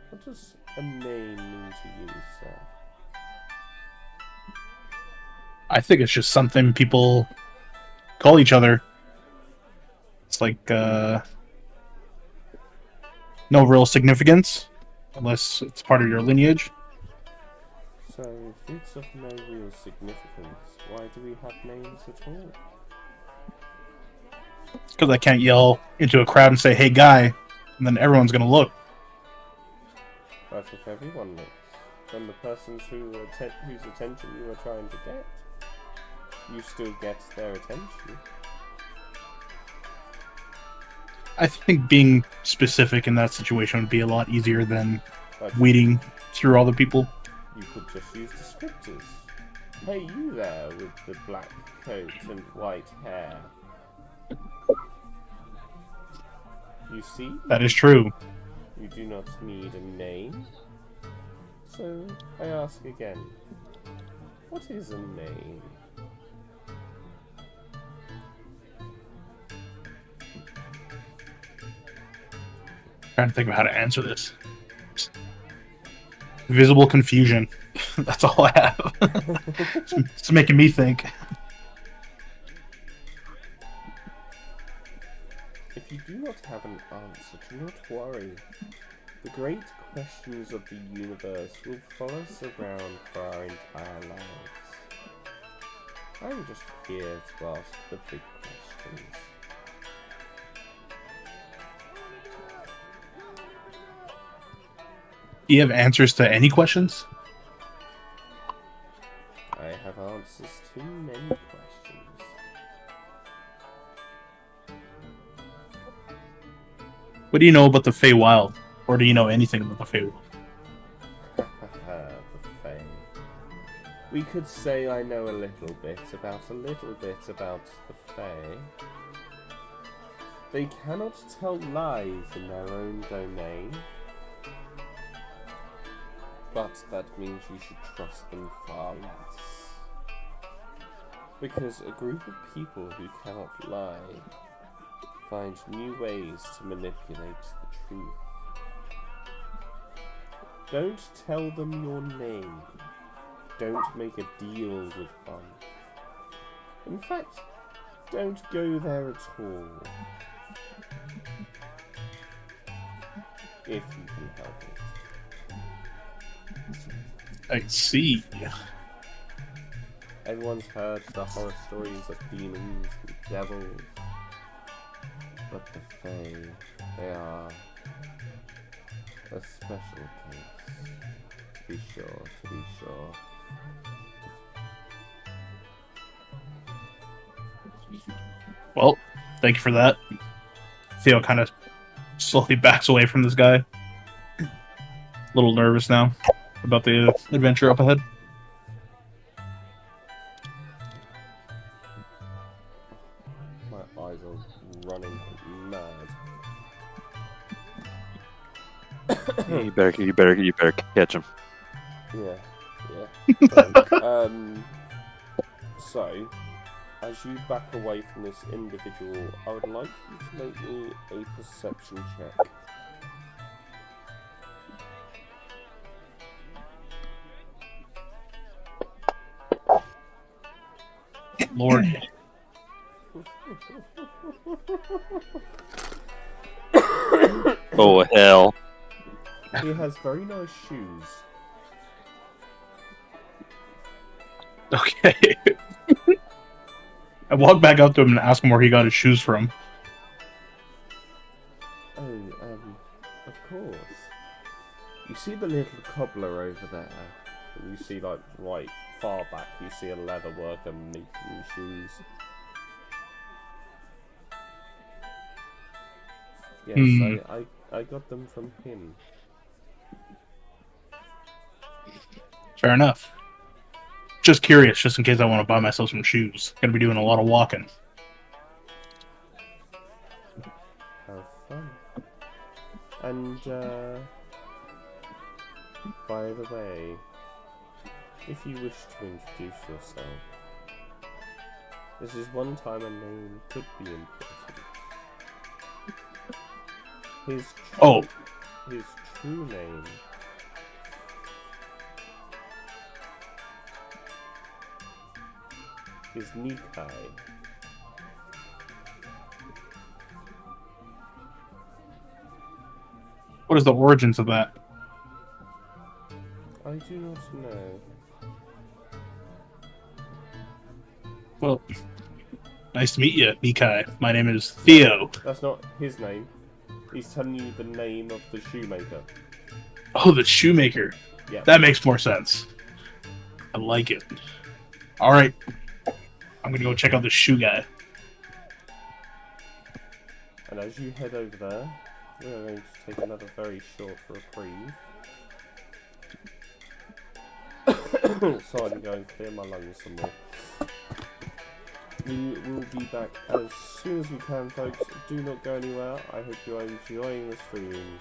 What does a name mean to you, sir? I think it's just something people call each other. It's like no real significance unless it's part of your lineage. So, if it's of no real significance, why do we have names at all? Because I can't yell into a crowd and say, "Hey, guy," and then everyone's gonna look. But if everyone looks, then the persons whose attention you are trying to get, you still get their attention. I think being specific in that situation would be a lot easier than But weeding through all the people. you could just use descriptors. Hey, you there with the black coat and white hair. You see? That is true. You do not need a name. So, I ask again, what is a name? Trying to think of how to answer this. Visible confusion. That's all I have. It's making me think. If you do not have an answer, do not worry. The great questions of the universe will follow us around for our entire lives. I'm just here to ask the big questions. Do you have answers to any questions? I have answers to many questions. What do you know about the Feywild? Or do you know anything about the Feywild? The Fae. We could say I know a little bit about the Fae. They cannot tell lies in their own domain. But that means you should trust them far less. Because a group of people who cannot lie find new ways to manipulate the truth. Don't tell them your name. Don't make a deal with one. In fact, don't go there at all. if you can help it. I see. Everyone's heard the horror stories of demons and devils, but the Fae, they are a special case. Be sure to be sure. Well, thank you for that. Theo kind of slowly backs away from this guy. A little nervous now about the adventure up ahead. My eyes are running mad. You better catch him. Yeah. So, as you back away from this individual, I would like you to make me a perception check. Lord. Oh hell! He has very nice shoes. Okay. I walk back up to him and ask him where he got his shoes from. Oh, of course. You see the little cobbler over there? And you see, like, right far back, you see a leather worker making shoes. Yes, I got them from him. Fair enough. Just curious, just in case I want to buy myself some shoes. Gonna be doing a lot of walking. Have fun. And, by the way, if you wish to introduce yourself, this is one time a name could be important. His true name is Nikai. What is the origins of that? I do not know. Well, nice to meet you, Mikai. My name is Theo. That's not his name. He's telling you the name of the shoemaker. Oh, the shoemaker. Yeah. That makes more sense. I like it. Alright. I'm gonna go check out the shoe guy. And as you head over there, we are going to take another very short reprieve. So I can go and clear my lungs some more. We will be back as soon as we can, folks. Do not go anywhere. I hope you are enjoying the stream.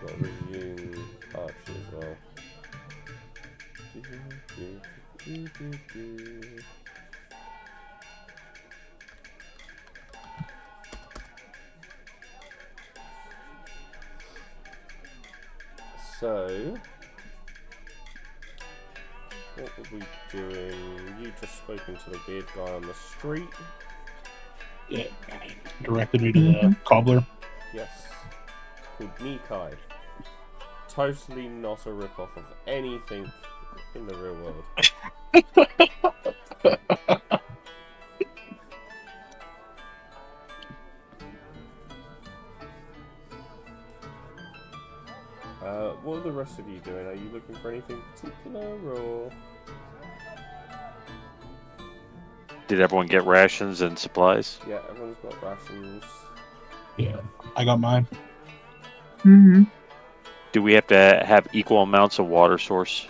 got to resume archery as well. So, what were we doing? You just spoken to the weird guy on the street. Yeah. Directed me to the cobbler. Yes. Called Nikai. Totally not a rip-off of anything in the real world. What are the rest of you doing? Are you looking for anything particular, or...? Did everyone get rations and supplies? Yeah, everyone's got rations. Yeah, I got mine. Mm-hmm. Do we have to have equal amounts of water source?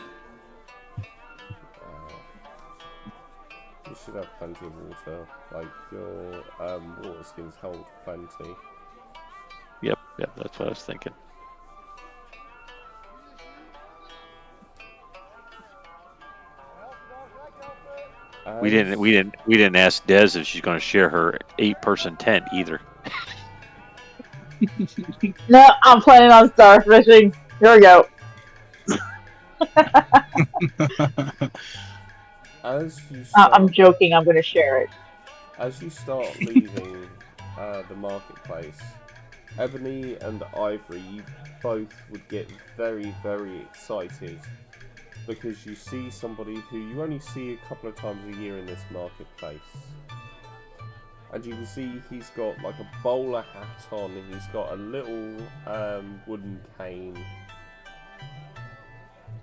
You should have plenty of water. Like, your water skins hold plenty. Yep, that's what I was thinking. We didn't ask Des if she's going to share her 8-person tent either. No, I'm planning on starfishing. Here we go. As you start, I'm joking. I'm going to share it. as you start leaving the marketplace, Ebony and Ivory, you both would get very, very excited because you see somebody who you only see a couple of times a year in this marketplace. And you can see he's got like a bowler hat on, and he's got a little wooden cane.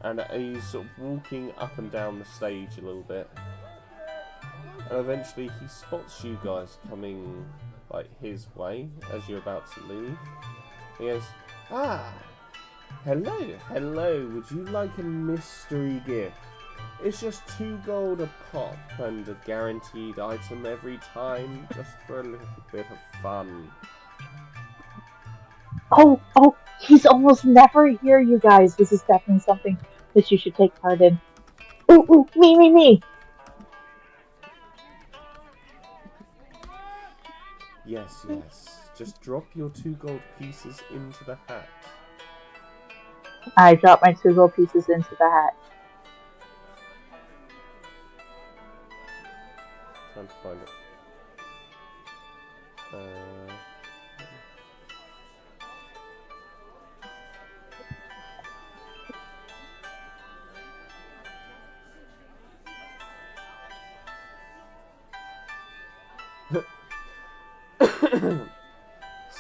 And he's sort of walking up and down the stage a little bit. And eventually he spots you guys coming like his way as you're about to leave. He goes, "Ah, hello, would you like a mystery gift? It's just 2 gold a pop and a guaranteed item every time, just for a little bit of fun." Oh, he's almost never here, you guys. This is definitely something that you should take part in. Ooh, me. Yes. Just drop your 2 gold pieces into the hat. I dropped my 2 gold pieces into the hat. Trying to find it.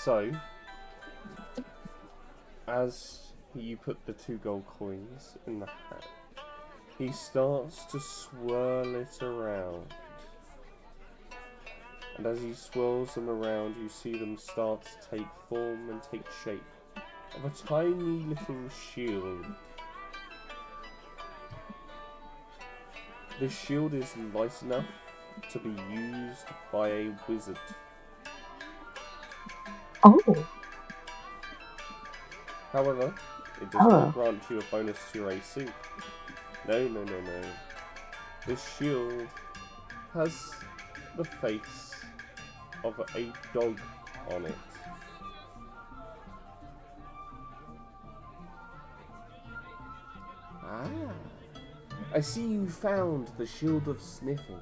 So, as you put the 2 gold coins in the hat, he starts to swirl it around. And as he swirls them around, you see them start to take form and take shape of a tiny little shield. This shield is light enough to be used by a wizard. Oh. However, it does not grant you a bonus to your AC. No. This shield has the face of a dog on it. Ah, I see you found the Shield of Sniffing.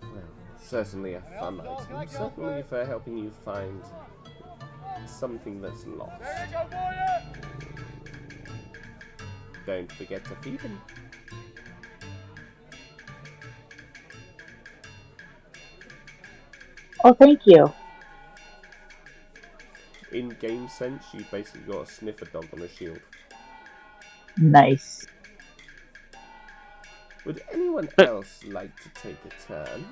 Well, certainly a fun item, certainly for helping you find something that's lost. Don't forget to feed him. Oh, thank you. In game sense, you basically got a sniffer dog on a shield. Nice. Would anyone else like to take a turn?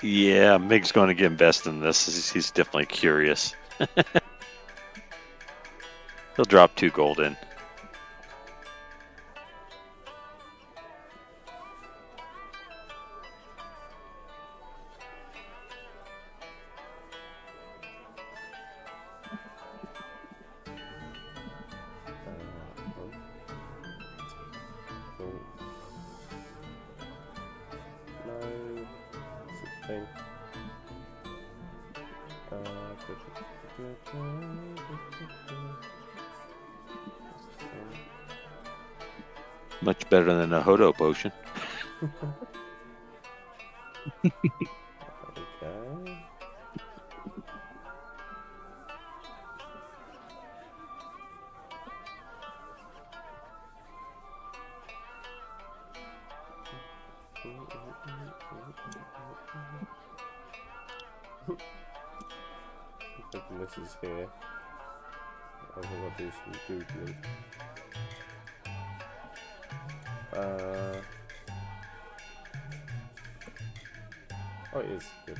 Yeah, Mig's going to get invested in this. He's definitely curious. He'll drop 2 gold in. thing. Much better than a Hodo potion. Okay. Hoping this is here. I've got to do some googling. Oh, it is good.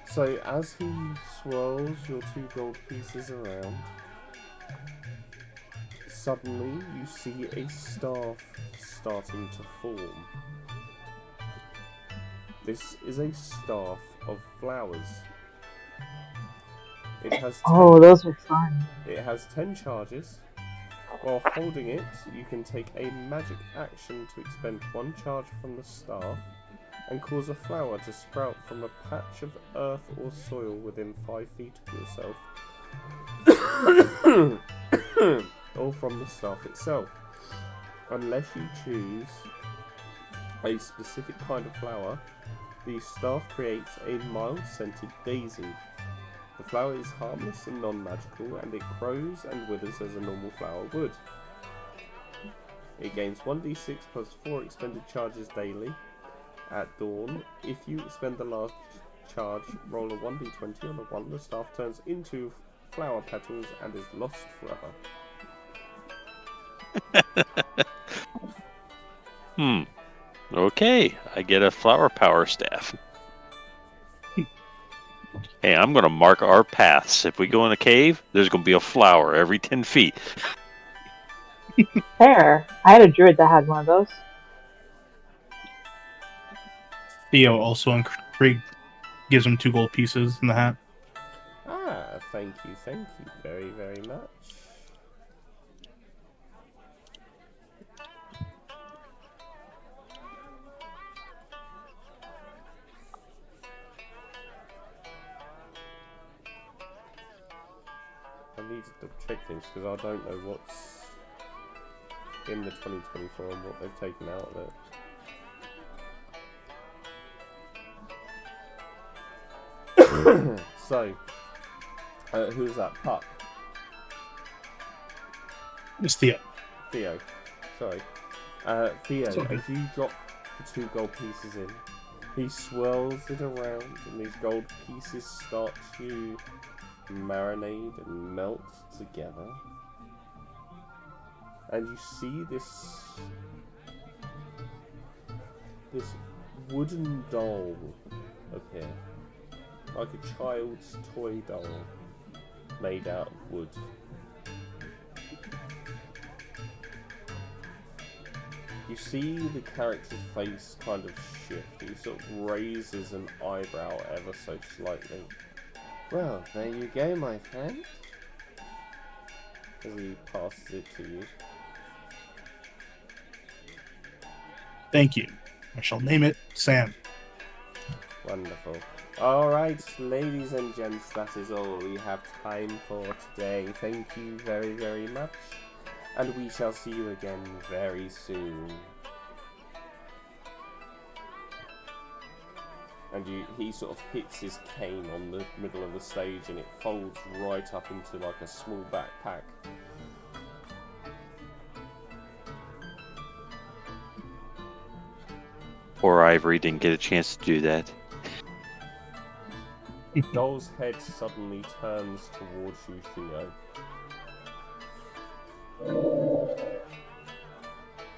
So as he swirls your 2 gold pieces around, suddenly you see a staff starting to form. This is a staff of flowers. It has 10, those are fun. it has 10 charges. While holding it, you can take a magic action to expend 1 charge from the staff and cause a flower to sprout from a patch of earth or soil within 5 feet of yourself, or from the staff itself, unless you choose a specific kind of flower. The staff creates a mild-scented daisy. The flower is harmless and non-magical, and it grows and withers as a normal flower would. It gains 1d6 plus 4 expended charges daily. At dawn, if you expend the last charge, roll a 1d20 on a 1. The staff turns into flower petals and is lost forever. Okay, I get a flower power staff. Hey, I'm going to mark our paths. If we go in a cave, there's going to be a flower every 10 feet. Fair. I had a druid that had one of those. Theo also intrigued, gives him 2 gold pieces in the hat. Ah, thank you very, very much. I need to double check this because I don't know what's in the 2024 and what they've taken out of it. So, who's that? Pup? It's Theo. Theo. Sorry. Theo, It's okay. as you drop the 2 gold pieces in, he swirls it around and these gold pieces start to marinate and melt together. And you see this wooden doll appear. Like a child's toy doll made out of wood. You see the character's face kind of shift. He sort of raises an eyebrow ever so slightly. Well, there you go, my friend. As he passes it to you. Thank you. I shall name it Sam. Wonderful. Alright, ladies and gents, that is all we have time for today. Thank you very, very much. And we shall see you again very soon. And he sort of hits his cane on the middle of the stage and it folds right up into like a small backpack. Poor Ivory didn't get a chance to do that. Doll's head suddenly turns towards you, Theo.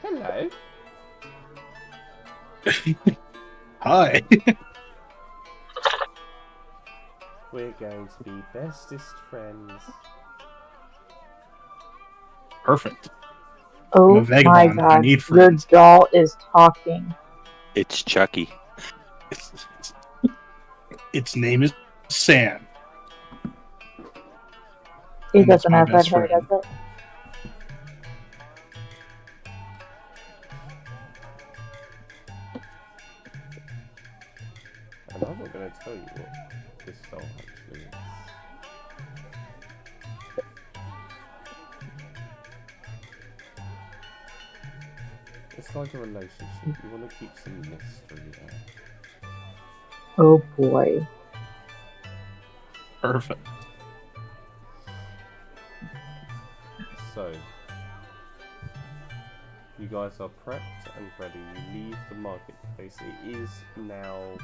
Hello. Hi. We're going to be bestest friends. Perfect. Oh I'm a vagabond. my I god, need your friends. doll is talking. It's Chucky. Its name is Sam. He And that's doesn't my have red best hair, friend. does it? And I'm not going to tell you what this doll actually is. It's like a relationship. You want to keep some mystery there. Oh boy. Perfect. So, you guys are prepped and ready. You leave the marketplace. It is now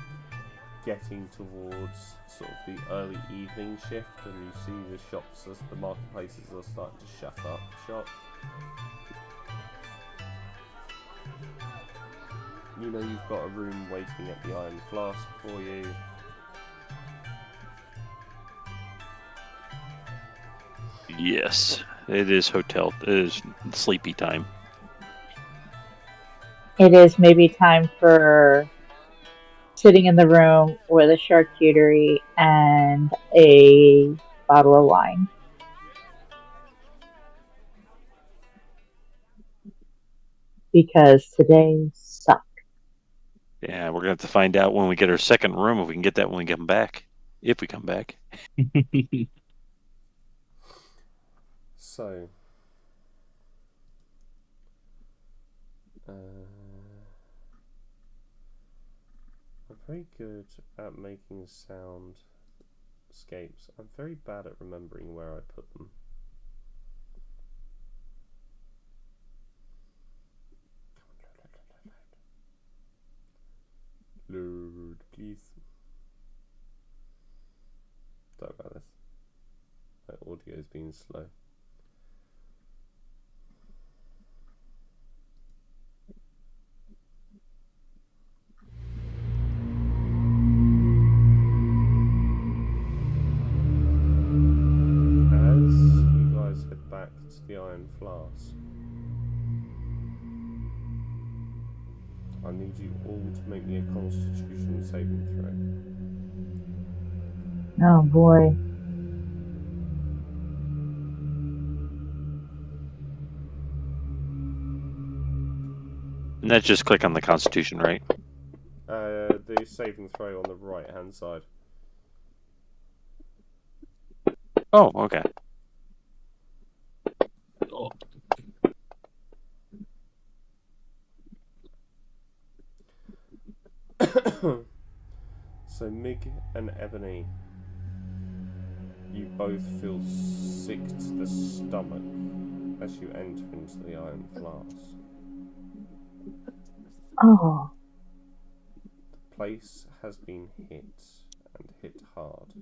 getting towards sort of the early evening shift, and you see the shops as the marketplaces are starting to shut up shop. You know you've got a room waiting at the Iron Flask for you. Yes, it is hotel. It is sleepy time. It is maybe time for sitting in the room with a charcuterie and a bottle of wine. Because today sucked. Yeah, we're gonna have to find out when we get our second room if we can get that when we come back. If we come back. So, I'm very good at making soundscapes. I'm very bad at remembering where I put them. Load, please. Sorry about this. My audio is being slow. As you guys head back to the Iron Flask, I need you all to make me a Constitution saving throw. Oh boy. And that's just click on the Constitution, right? The saving throw on the right hand side. Oh, okay. Oh. So Mig and Ebony, you both feel sick to the stomach as you enter into the Iron Flask. Oh. The place has been hit, and hit hard.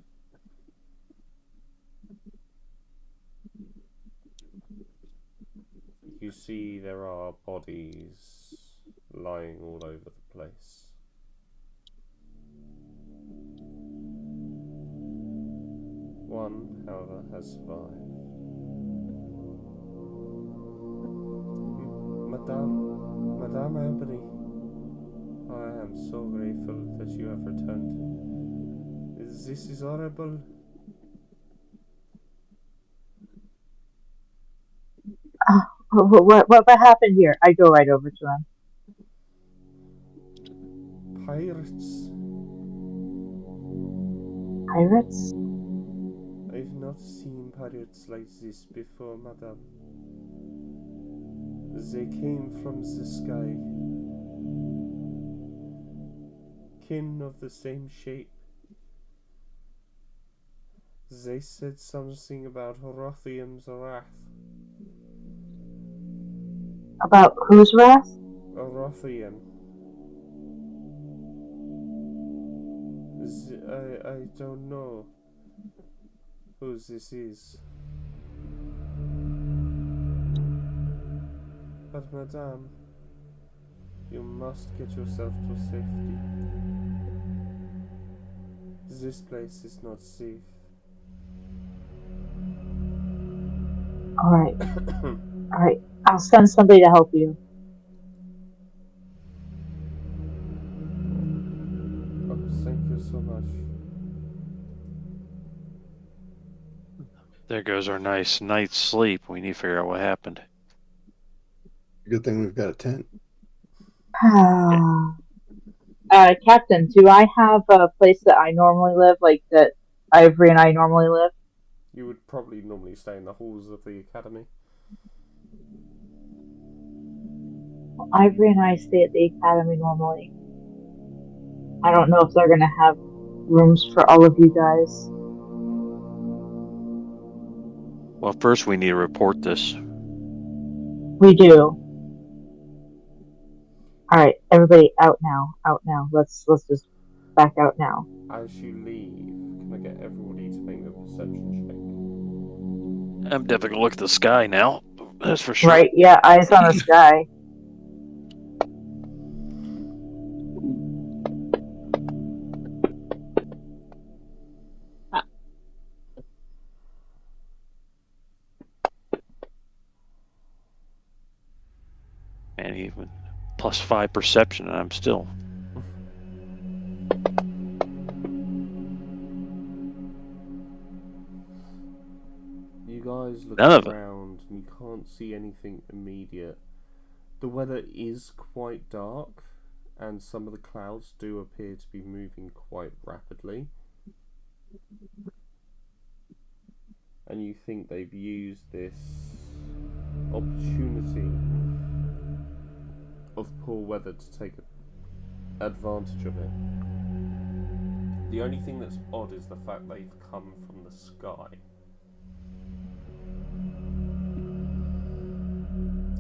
You see there are bodies lying all over the place. One, however, has survived. Madame Ebony, I am so grateful that you have returned. This is horrible. What happened here? I go right over to him. Pirates. Pirates? I've not seen pirates like this before, madame. They came from the sky. Kin of the same shape. They said something about Rothium's wrath. About whose wrath? Rothium. I don't know who this is. But madame, you must get yourself to safety. This place is not safe. Alright. Alright. I'll send somebody to help you. Oh, thank you so much. There goes our nice night's sleep. We need to figure out what happened. Good thing we've got a tent. Captain, do I have a place that I normally live, like that Ivory and I normally live? You would probably normally stay in the halls of the academy. Ivory and I stay at the academy normally. I don't know if they're gonna have rooms for all of you guys. Well, first we need to report this. We do. All right, everybody, out now, out now. Let's just back out now. As you leave, can I get everybody to make a perception I'm definitely gonna look at the sky now. That's for sure. Right? Yeah, eyes on the sky. And even +5 perception, and I'm still. You guys look None of it. around and you can't see anything immediate. The weather is quite dark, and some of the clouds do appear to be moving quite rapidly. And you think they've used this opportunity of poor weather to take advantage of it. The only thing that's odd is the fact they've come from the sky.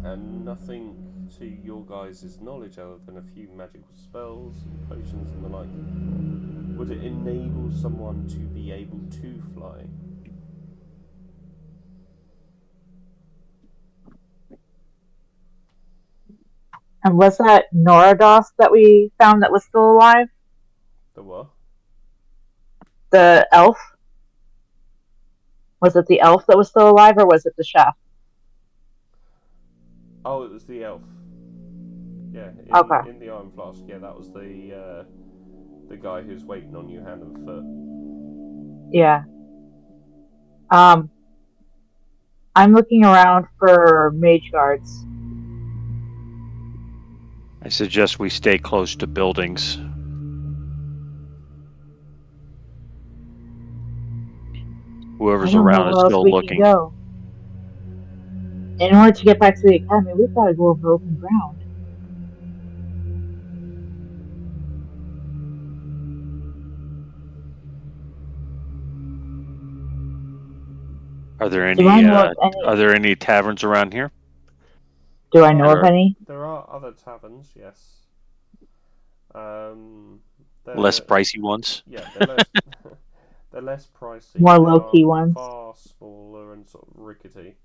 And nothing to your guys' knowledge other than a few magical spells and potions and the like. Would it enable someone to be able to fly? And was that Norados that we found that was still alive? The what? The elf? Was it the elf that was still alive, or was it the chef? Oh, it was the elf. Yeah, Okay. in the Iron Flask. Yeah, that was the guy who's waiting on you hand and foot. Yeah. I'm looking around for mage guards. I suggest we stay close to buildings. Whoever's around is still looking. Go. In order to get back to the academy, we've got to go over open ground. Are there any? Do I know of any? Are there any taverns around here? Do I know of any? There are other taverns, yes. Less pricey ones? Yeah, they're less, they're less pricey. More low-key ones. Far smaller and sort of rickety.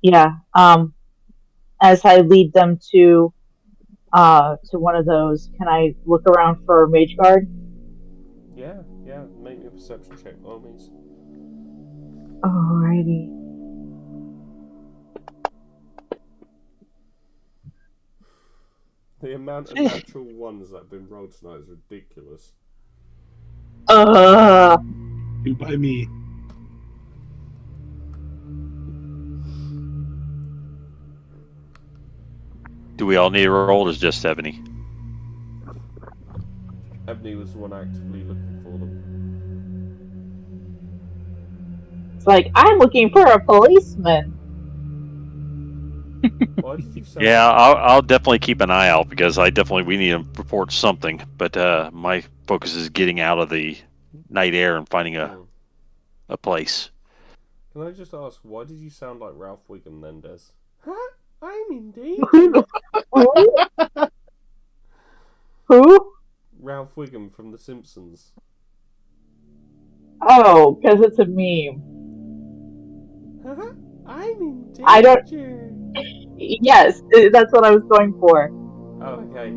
Yeah. As I lead them to one of those, can I look around for a mage guard? Yeah. Make me a perception check, by all means. Alrighty. The amount of natural ones that have been rolled tonight is ridiculous. Do by me. Do we all need a roll, or is just Ebony? Ebony was the one actively looking for them. It's like, I'm looking for a policeman. Why did you say? Yeah, I'll definitely keep an eye out, because we need to report something. But my focus is getting out of the night air and finding a place. Can I just ask, why did you sound like Ralph Wiggum then, Des? Huh? I'm in danger. Who? Ralph Wiggum from The Simpsons. Oh, because it's a meme. Huh? I'm in danger. I don't. Yes, that's what I was going for. Oh, okay.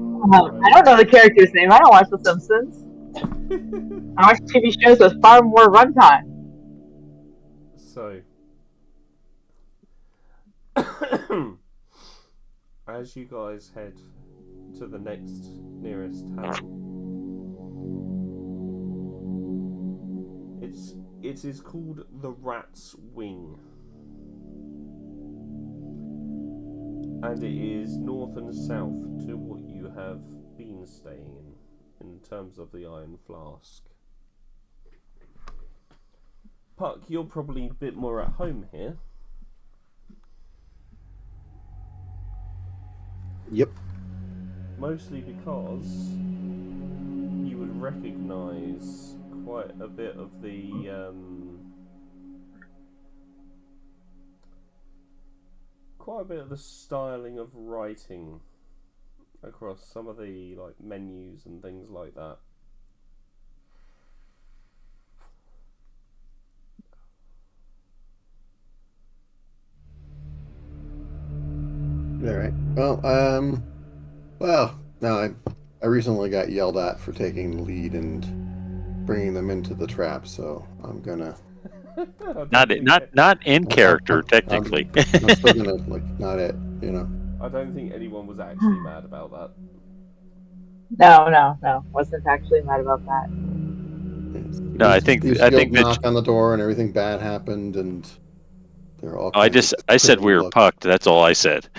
I don't know the character's name. I don't watch The Simpsons. I watch TV shows with far more runtime. So, as you guys head to the nearest town, it is called the Rat's Wing. And it is north and south to what you have been staying in terms of the Iron Flask. Puck, you're probably a bit more at home here. Yep. Mostly because you would recognise quite a bit of the styling of writing across some of the menus and things like that. All right. Well, no, I recently got yelled at for taking the lead and bringing them into the trap, so I'm gonna. Not in character, technically. I'm still gonna not it, I don't think anyone was actually mad about that. No. Wasn't actually mad about that. No, I think that knock on the door and everything bad happened, and they're all. I said we were pucked. That's all I said.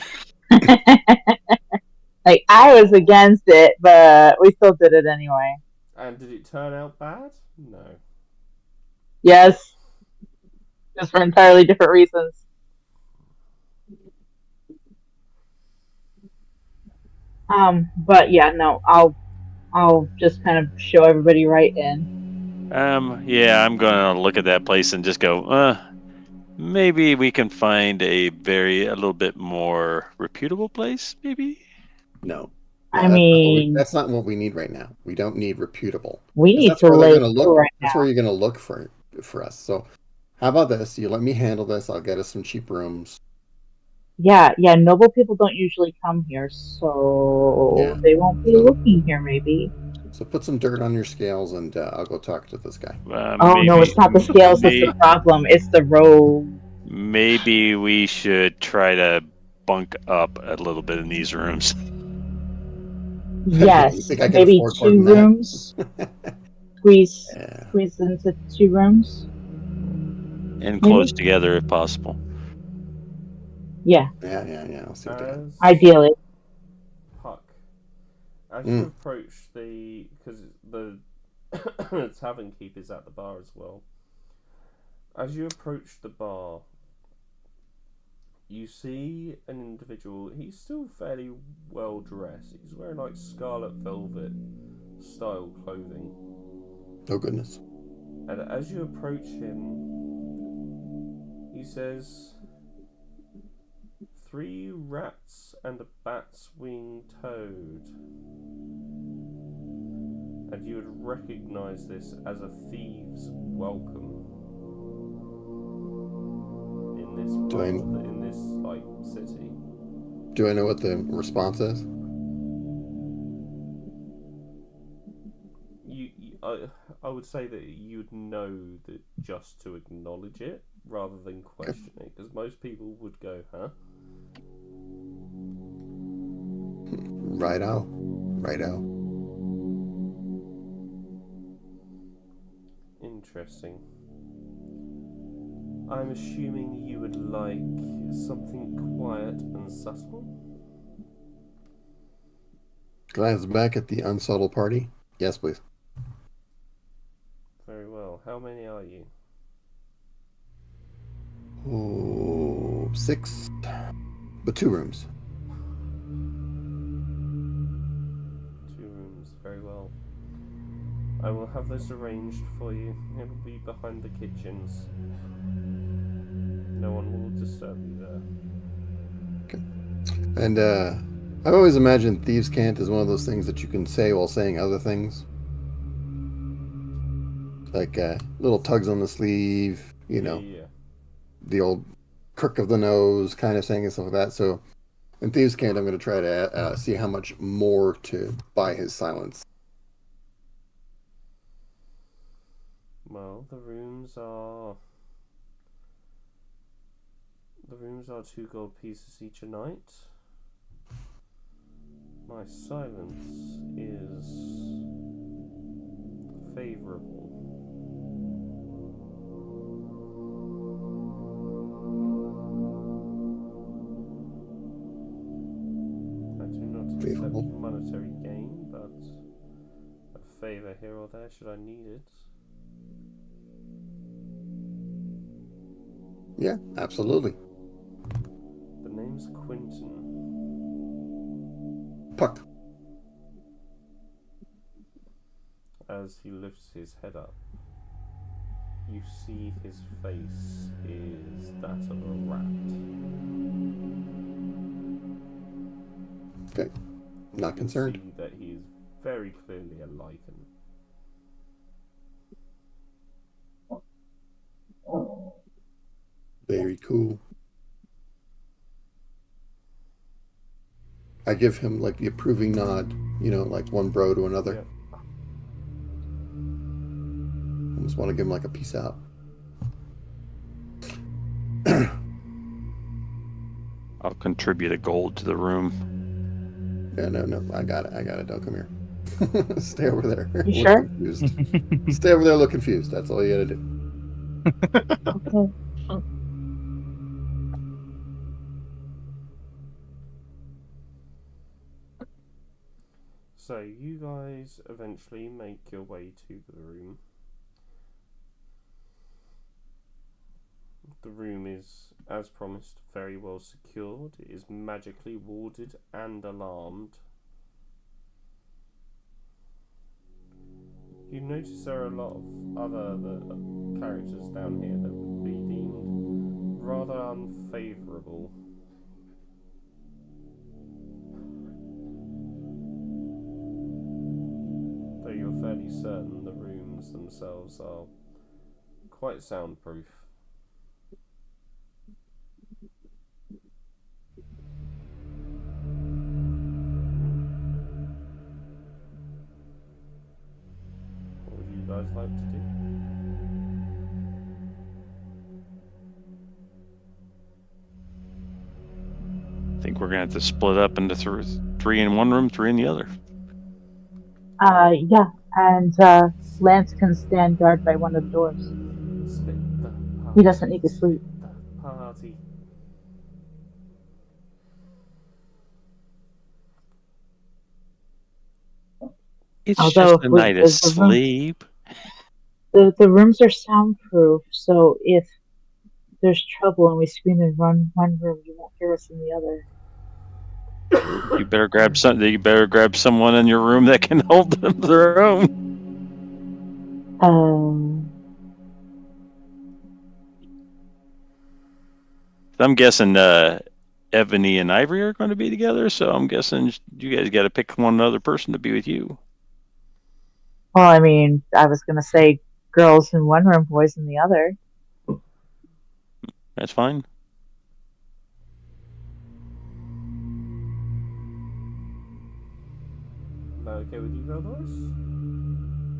Like, I was against it, but we still did it anyway. And did it turn out bad? No. Yes. Just for entirely different reasons. But yeah, no, I'll just kind of show everybody right in. Yeah, I'm gonna look at that place and just go, maybe we can find a little bit more reputable place, maybe? No. I mean, that's not what we need right now. We don't need reputable. We need to live right now. That's where you're gonna look for us. So how about this? You let me handle this. I'll get us some cheap rooms. Yeah. Noble people don't usually come here, so they won't be looking here, maybe. So put some dirt on your scales, and I'll go talk to this guy. No, it's not the scales that's the problem. It's the road. Maybe we should try to bunk up a little bit in these rooms. Yes, maybe 2 rooms. Squeeze into 2 rooms. And close together if possible. Yeah. Yeah. I'll see what they ideally. Puck. As you approach because the tavern keep is at the bar as well. As you approach the bar, you see an individual. He's still fairly well dressed. He's wearing scarlet velvet style clothing. Oh goodness. And as you approach him, he says, 3 rats and a bat's wing toad. And you would recognise this as a thieves' welcome in this city. Do I know what the response is? I would say that you'd know that just to acknowledge it rather than question it, because most people would go, huh? Righto. Interesting. I'm assuming you would like something quiet and subtle? Glance back at the unsubtle party. Yes, please. Very well. How many are you? 6, but 2 rooms. 2 rooms. Very well. I will have this arranged for you. It will be behind the kitchens. No one will disturb you there. Okay. And I've always imagined Thieves' Cant is one of those things that you can say while saying other things. Like little tugs on the sleeve, Yeah. The old crook of the nose kind of thing and stuff like that. So in Thieves' Cant, I'm going to try to see how much more to buy his silence. Well, the rooms are 2 gold pieces each a night. My silence is favourable. Faithful. monetary gain, but a favour here or there should I need it. Yeah, absolutely. The name's Quentin. Puck. As he lifts his head up, you see his face is that of a rat. Okay. Not you can concerned. see that he is very clearly a lichen. Very cool. I give him like the approving nod, like one bro to another. Yep. Almost want to give him like a peace out. I'll contribute a gold to the room. Yeah, no, I got it. Don't come here. Stay over there. You Look sure? confused. Stay over there, look confused. That's all you gotta do. Okay. So you guys eventually make your way to the room. The room is, as promised, very well secured. It is magically warded and alarmed. You notice there are a lot of other characters down here that would be deemed rather unfavourable. Though you're fairly certain the rooms themselves are quite soundproof. What would you guys like to do? I think we're gonna have to split up into three in one room, three in the other. Yeah, and Lance can stand guard by one of the doors. Split the party. He doesn't need to sleep. Split the party. It's Although just a night of the sleep. The rooms are soundproof, so if there's trouble and we scream and run one room, you won't hear us in the other. You better grab something. You better grab someone in your room that can hold them their own. I'm guessing Ebony and Ivory are going to be together, so I'm guessing you guys got to pick one other person to be with you. Well, I mean, I was gonna say girls in one room, boys in the other. That's fine. Okay with you, Veldos?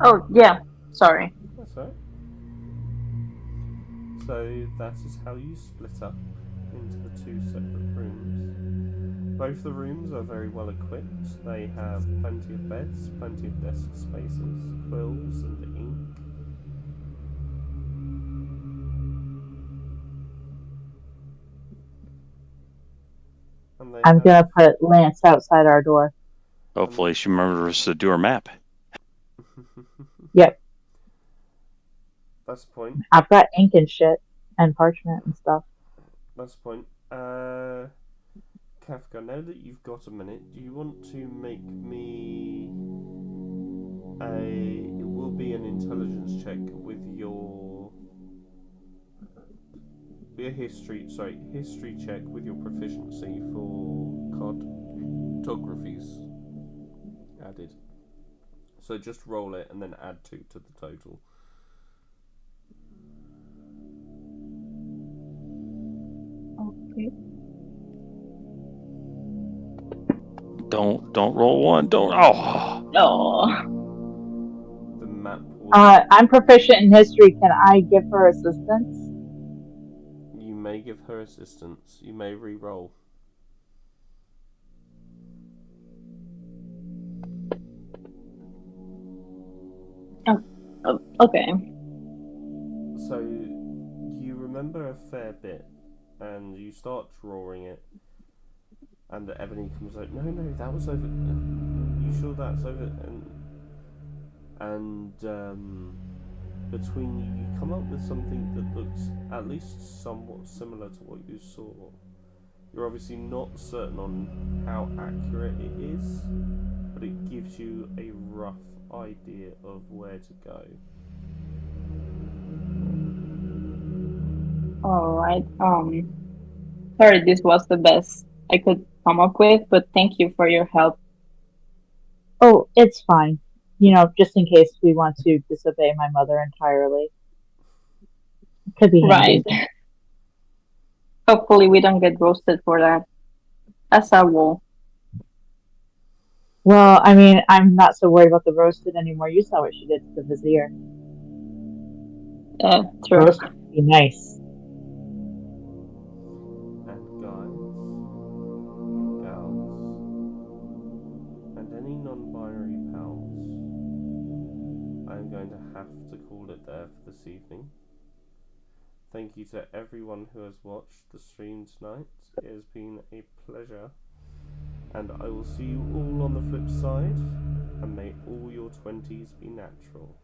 Oh, yeah. Sorry. That's right. So that is how you split up into the two separate rooms. Both the rooms are very well equipped. They have plenty of beds, plenty of desk spaces, quills and ink. And I'm gonna put Lance outside our door. Hopefully she remembers to do her map. Yep. That's the point. I've got ink and shit and parchment and stuff. That's the point. Kafka, now that you've got a minute, do you want to make me it will be an intelligence check with your history check with your proficiency for cartographies added. So just roll it and then add 2 to the total. Okay. Don't roll one. Don't. Oh. No. The map will... I'm proficient in history. Can I give her assistance? You may give her assistance. You may re-roll. Oh, okay. So you remember a fair bit, and you start drawing it. And Ebony comes out, no, that was over. You sure that's over? And between you come up with something that looks at least somewhat similar to what you saw. You're obviously not certain on how accurate it is, but it gives you a rough idea of where to go. Alright, sorry, this was the best I could come up with, but thank you for your help. Oh, it's fine. You know, just in case we want to disobey my mother entirely. Could be handy. Right. Hopefully we don't get roasted for that. As I will. Well, I mean, I'm not so worried about the roasted anymore. You saw what she did to the vizier. True. Roasted would be nice. And guys, gals, and any non-binary pals, I'm going to have to call it there for this evening. Thank you to everyone who has watched the stream tonight. It has been a pleasure. And I will see you all on the flip side. And may all your 20s be natural.